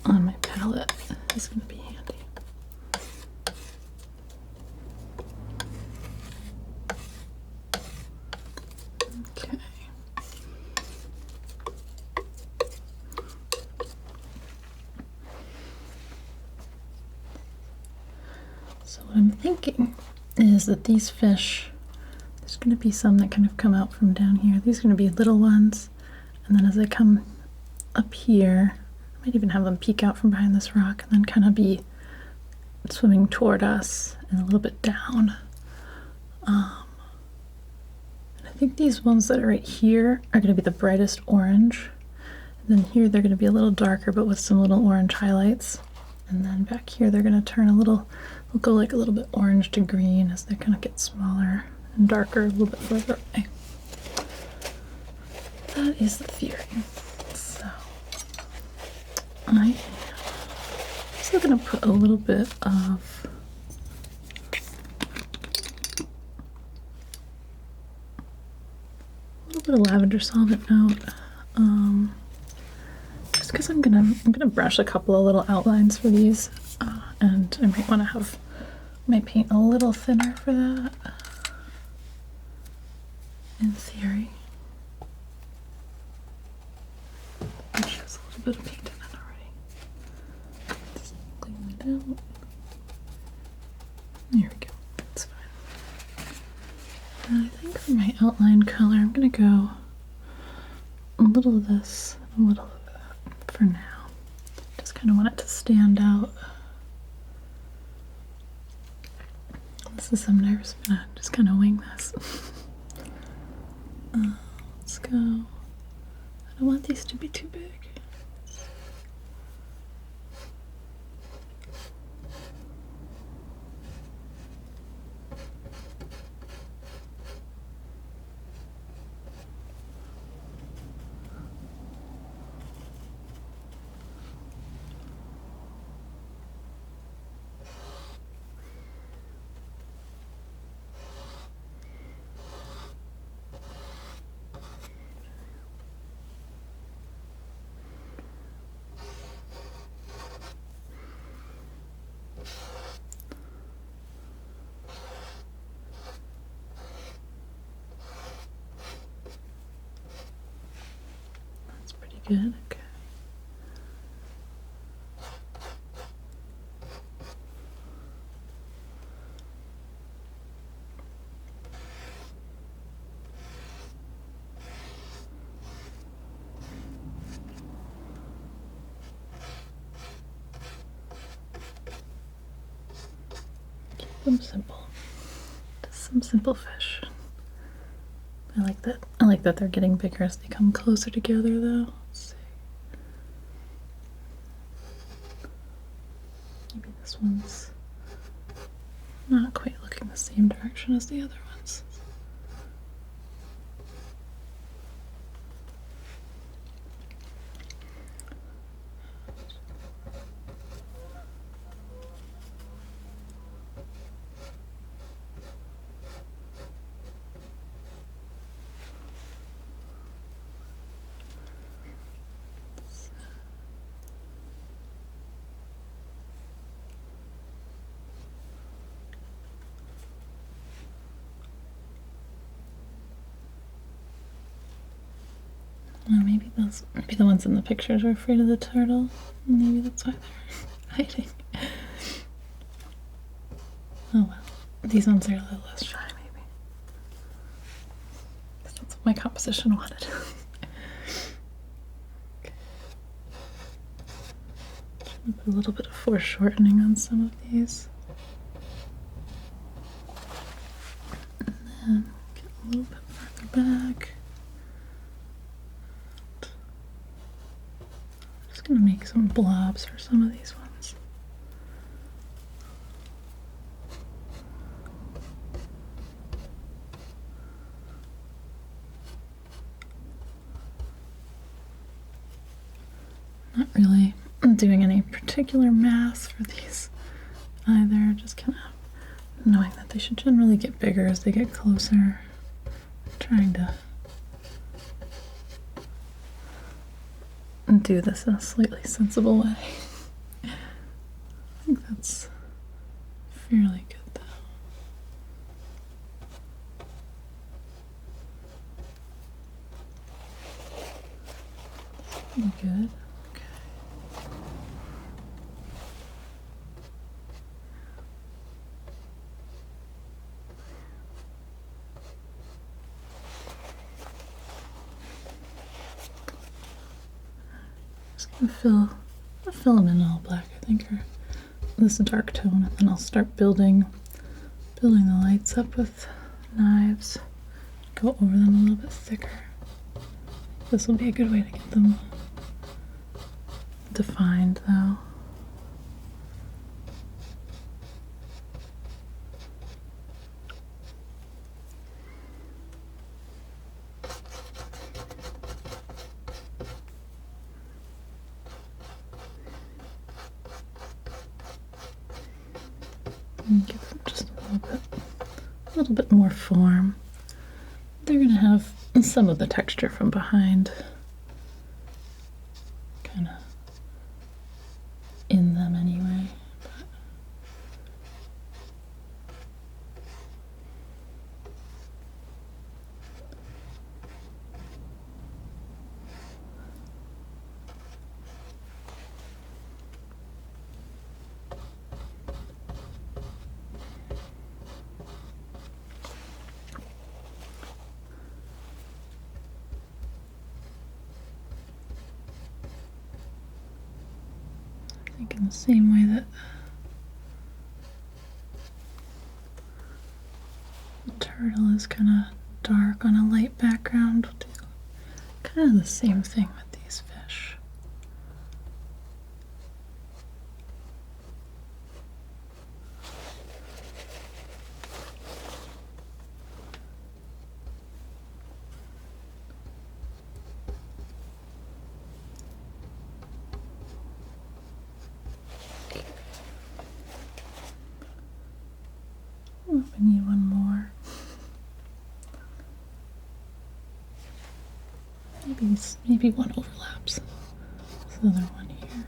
on my palette is going to be handy. Okay. So what I'm thinking is that these fish, there's going to be some that kind of come out from down here. These are going to be little ones, and then as they come up here, I might even have them peek out from behind this rock and then kind of be swimming toward us and a little bit down. And I think these ones that are right here are going to be the brightest orange. And then here they're going to be a little darker, but with some little orange highlights. And then back here they're going to turn a little, they'll go like a little bit orange to green as they kind of get smaller and darker a little bit further away. That is the theory. So I am also going to put a little bit of lavender solvent note, just because I'm gonna brush a couple of little outlines for these, and I might want to have my paint a little thinner for that. In theory, which has a little bit of paint in it already. Just clean it out. There we go. That's fine. And I think for my outline color, I'm gonna go a little of this, a little of that for now. Just kind of want it to stand out. This is something I'm gonna just kind of wing this. Let's go. I don't want these to be too big. Good, okay. Keep them simple. Just some simple fish. I like that. I like that they're getting bigger as they come closer together, though. Let's see. Maybe this one's not quite looking the same direction as the other ones. Maybe the ones in the pictures are afraid of the turtle. Maybe that's why they're hiding. Oh well. These ones are a little less shy, maybe. That's what my composition wanted. Okay. Put a little bit of foreshortening on some of these. And then get a little bit further back. Just gonna make some blobs for some of these ones. Not really doing any particular mass for these either, just kind of knowing that they should generally get bigger as they get closer. Trying to do this in a slightly sensible way. I think that's fairly good though. Pretty good. Fill them in all black, I think, or this dark tone, and then I'll start building the lights up with knives. Go over them a little bit thicker. This will be a good way to get them defined, though. And give them just a little bit more form. They're gonna have some of the texture from behind kind of in them anyway. In the same way that the turtle is kind of dark on a light background, we'll do kind of the same thing with these fish. Oh, we need one more. Maybe one overlaps this other one here.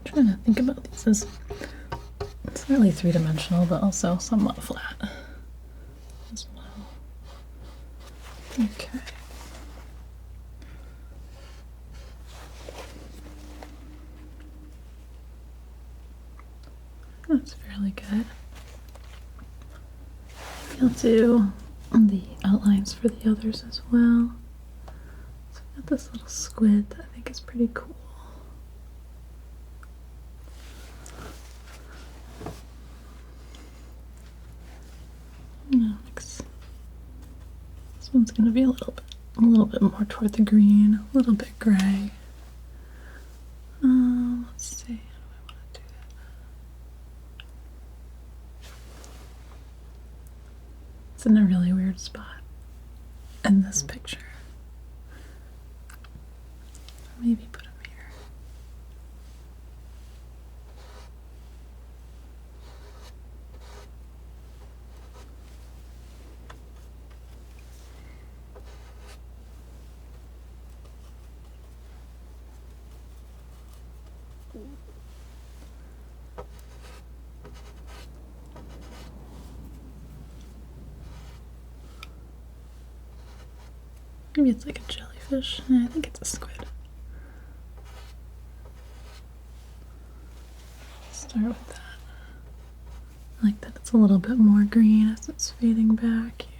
Trying to think about these as slightly three-dimensional, but also somewhat flat as well. Okay. That's fairly good. I'll do the outlines for the others as well. So I've got this little squid that I think is pretty cool. This one's going to be a little bit more toward the green, a little bit gray. Let's see, how do I want to do that? It's in a really weird spot in this picture. Maybe put him here. Maybe it's like a jellyfish. I think it's a squid. Start with that. I like that it's a little bit more green as it's fading back here.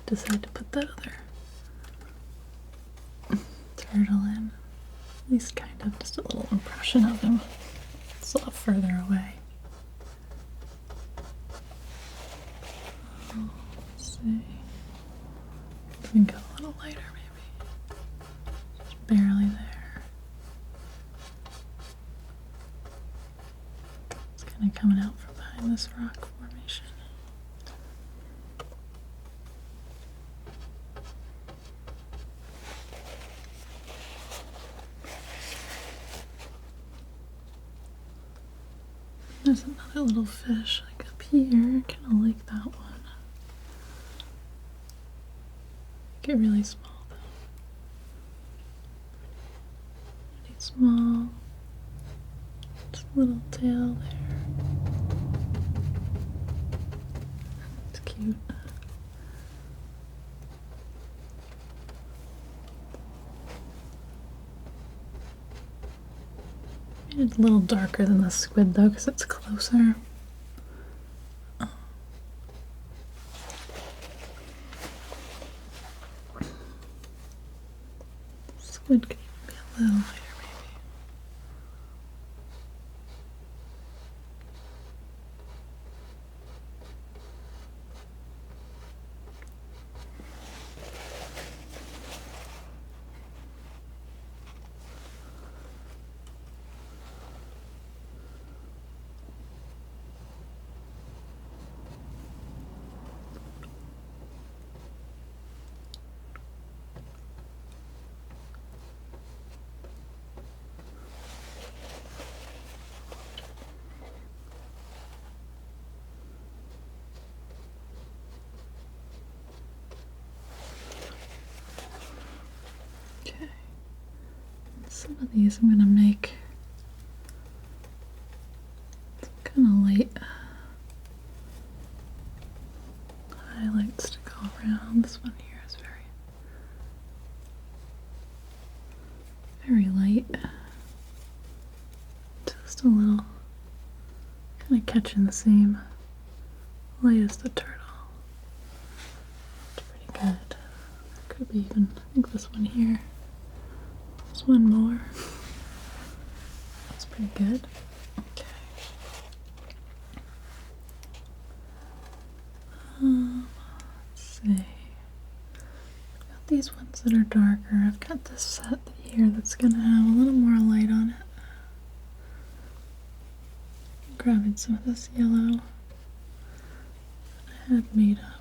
Decide to put that other turtle in. At least kind of just a little impression of him. It's a lot further away. Let's see. We can go a little lighter maybe. Just barely there. It's kind of coming out from behind this rock formation. There's another little fish like up here. Kind of like that one. Get really small though. Pretty small. Just a little tail there. It's cute. It's a little darker than the squid though, because it's closer. Squid could even be a little lighter maybe. Okay. Some of these I'm gonna make some kind of light highlights to go around. This one here is very light. Just a little, kind of catching the same light as the turtle. It's pretty good. Could be even, I think this one here. There's one more. That's pretty good. Okay. Let's see. I've got these ones that are darker. I've got this set here that's gonna have a little more light on it. Grabbing some of this yellow that I had made up.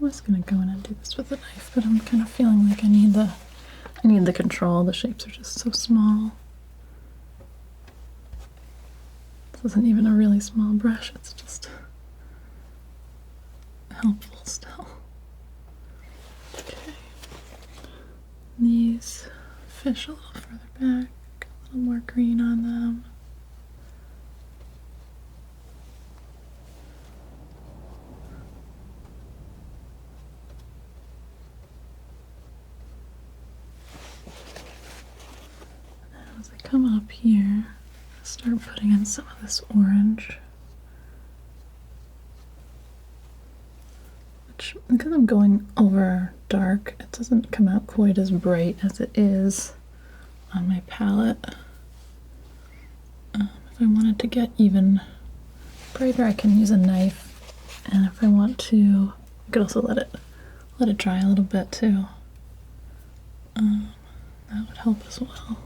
I was gonna go in and do this with a knife, but I'm kind of feeling like I need the control. The shapes are just so small. This isn't even a really small brush, it's just helpful still. Okay. These fish a little further back, a little more green on them. come up here, start putting in some of this orange. Which, because I'm going over dark, it doesn't come out quite as bright as it is on my palette. If I wanted to get even brighter, I can use a knife, and if I want to, I could also let it dry a little bit too. That would help as well.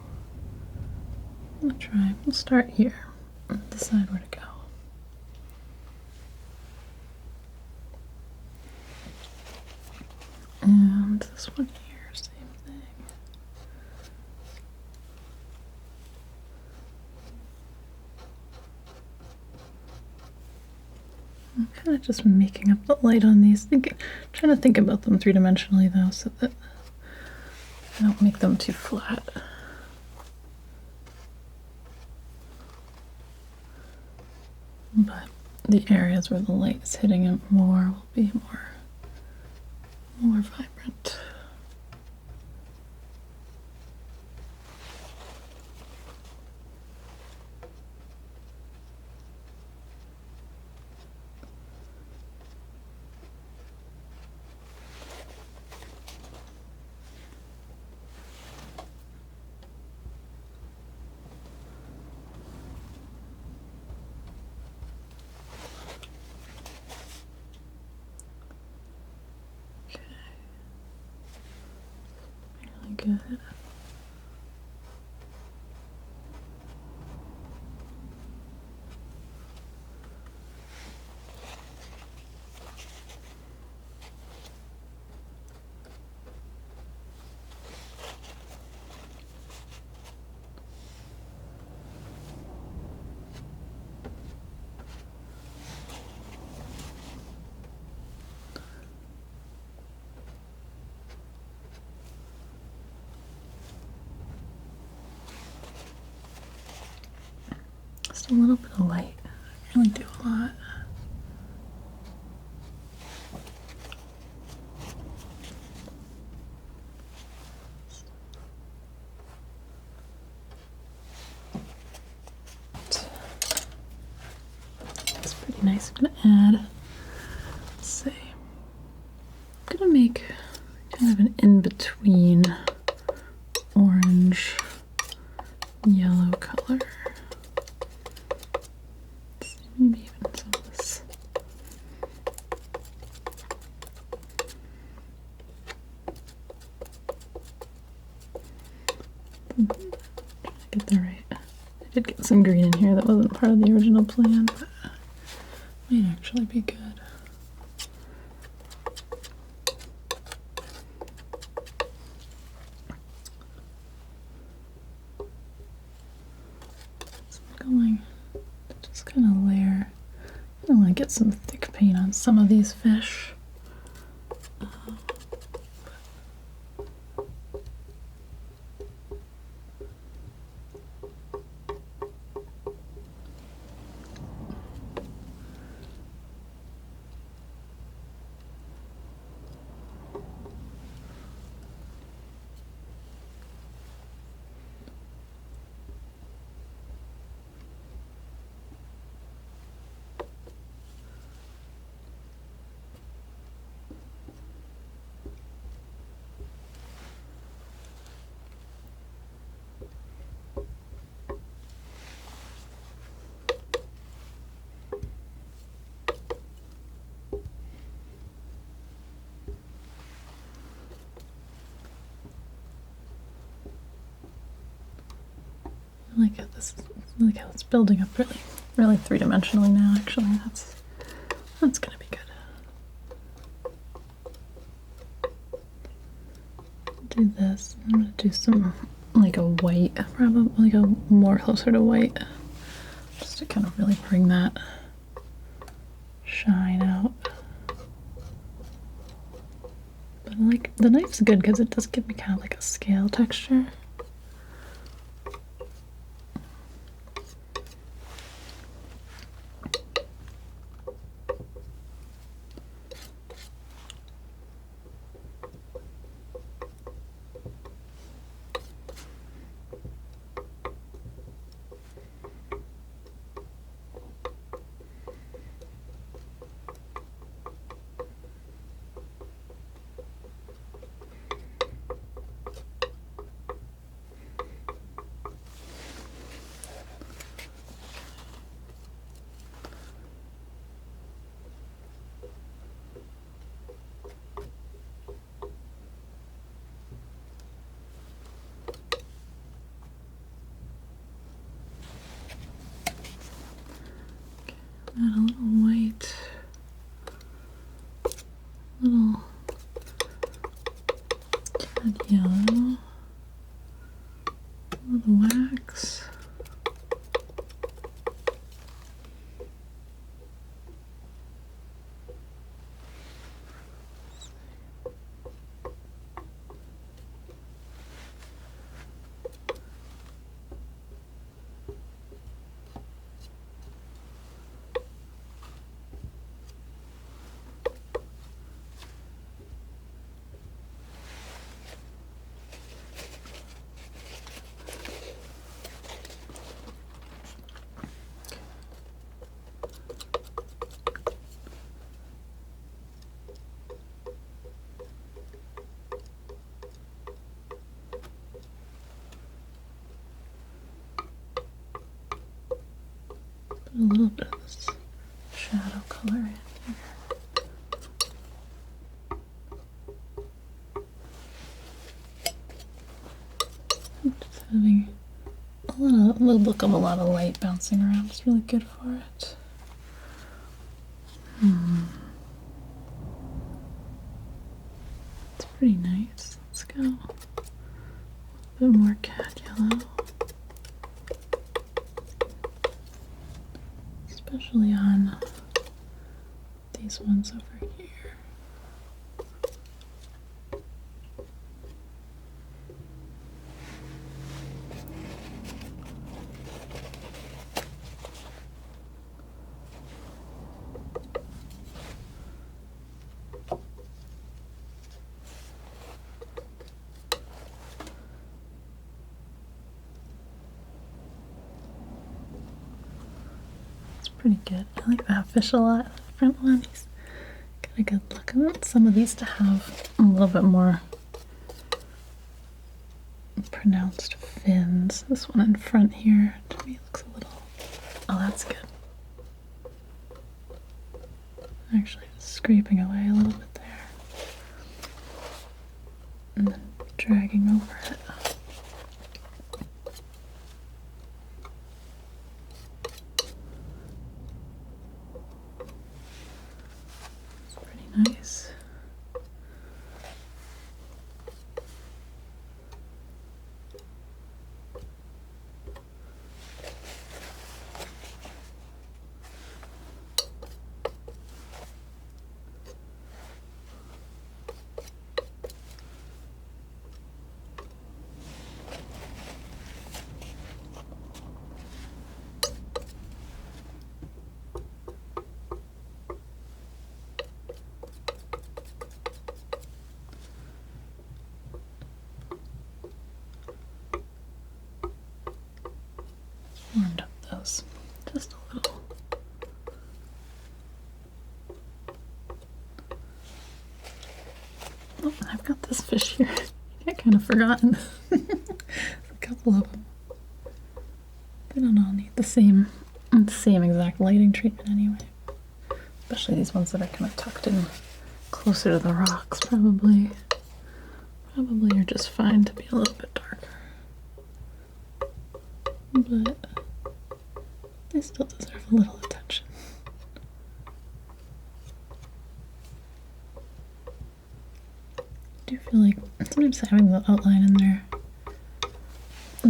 We'll start here and decide where to go. And this one here, same thing. I'm kind of just making up the light on these, trying to think about them three-dimensionally though, so that I don't make them too flat. But the areas where the light is hitting it more will be more vibrant. Good. Just a little bit of light. I really do a lot. That's pretty nice. I'm gonna add, let's see, I'm gonna make kind of an in-between orange, yellow color. Maybe even some of this. Get that right. I did get some green in here that wasn't part of the original plan, but might actually be good. So I'm going to just kind of layer. I want to get some thick paint on some of these fish. I like how it's building up really three-dimensionally now. Actually, that's gonna be good. Do this. I'm gonna do some like a white, probably like a more closer to white, just to kind of really bring that shine out. But I like the knife's good because it does give me kind of like a scale texture. Put a little bit of this shadow color in here. Just having a little look of a lot of light bouncing around is really good for it. It's pretty nice. Let's go a bit more cat yellow. Especially on these ones over here. Pretty good. I like that fish a lot. The front one, he's got a good look. I want some of these to have a little bit more pronounced fins. This one in front here to me looks a little. Oh, that's good. Actually, scraping away a little bit there, and then dragging over it. Nice. Warmed up those just a little. Oh, I've got this fish here. I kind of forgotten. A couple of them. They don't all need the same exact lighting treatment anyway. Especially these ones that are kind of tucked in closer to the rocks. Probably are just fine to be a little bit darker. But they still deserve a little attention. I do feel like sometimes having the outline in there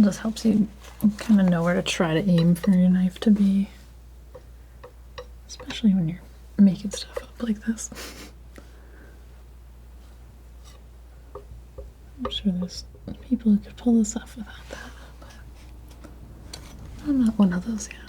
just helps you kind of know where to try to aim for your knife to be, especially when you're making stuff up like this. I'm sure there's people who could pull this off without that. I'm not one of those yet.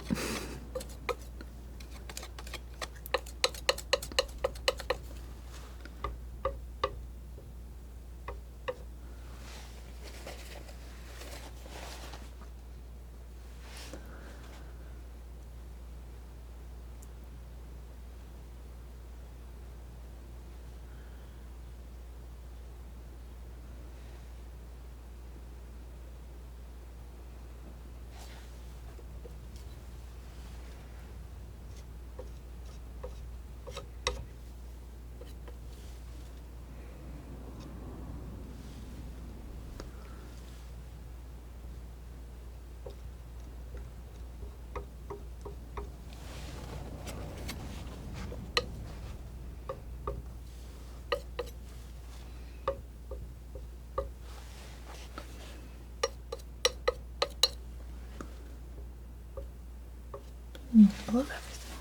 I love everything.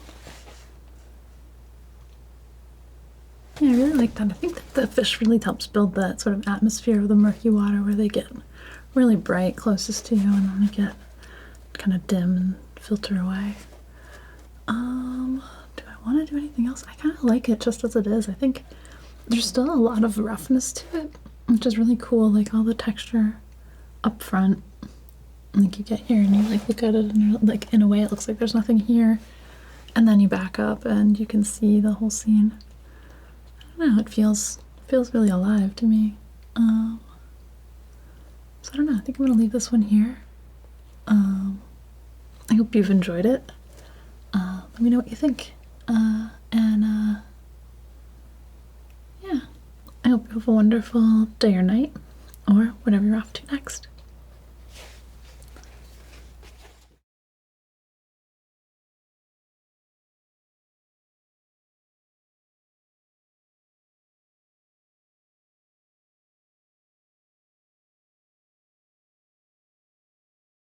Yeah, I really like that. I think that the fish really helps build that sort of atmosphere of the murky water where they get really bright closest to you and then they get kind of dim and filter away. Do I want to do anything else? I kind of like it just as it is. I think there's still a lot of roughness to it, which is really cool. Like all the texture up front. Like you get here and you like look at it and you're like, in a way it looks like there's nothing here, and then you back up and you can see the whole scene. I don't know, it feels really alive to me. So I don't know, I think I'm gonna leave this one here. I hope you've enjoyed it. let me know what you think. And yeah, I hope you have a wonderful day or night, or whatever you're off to next.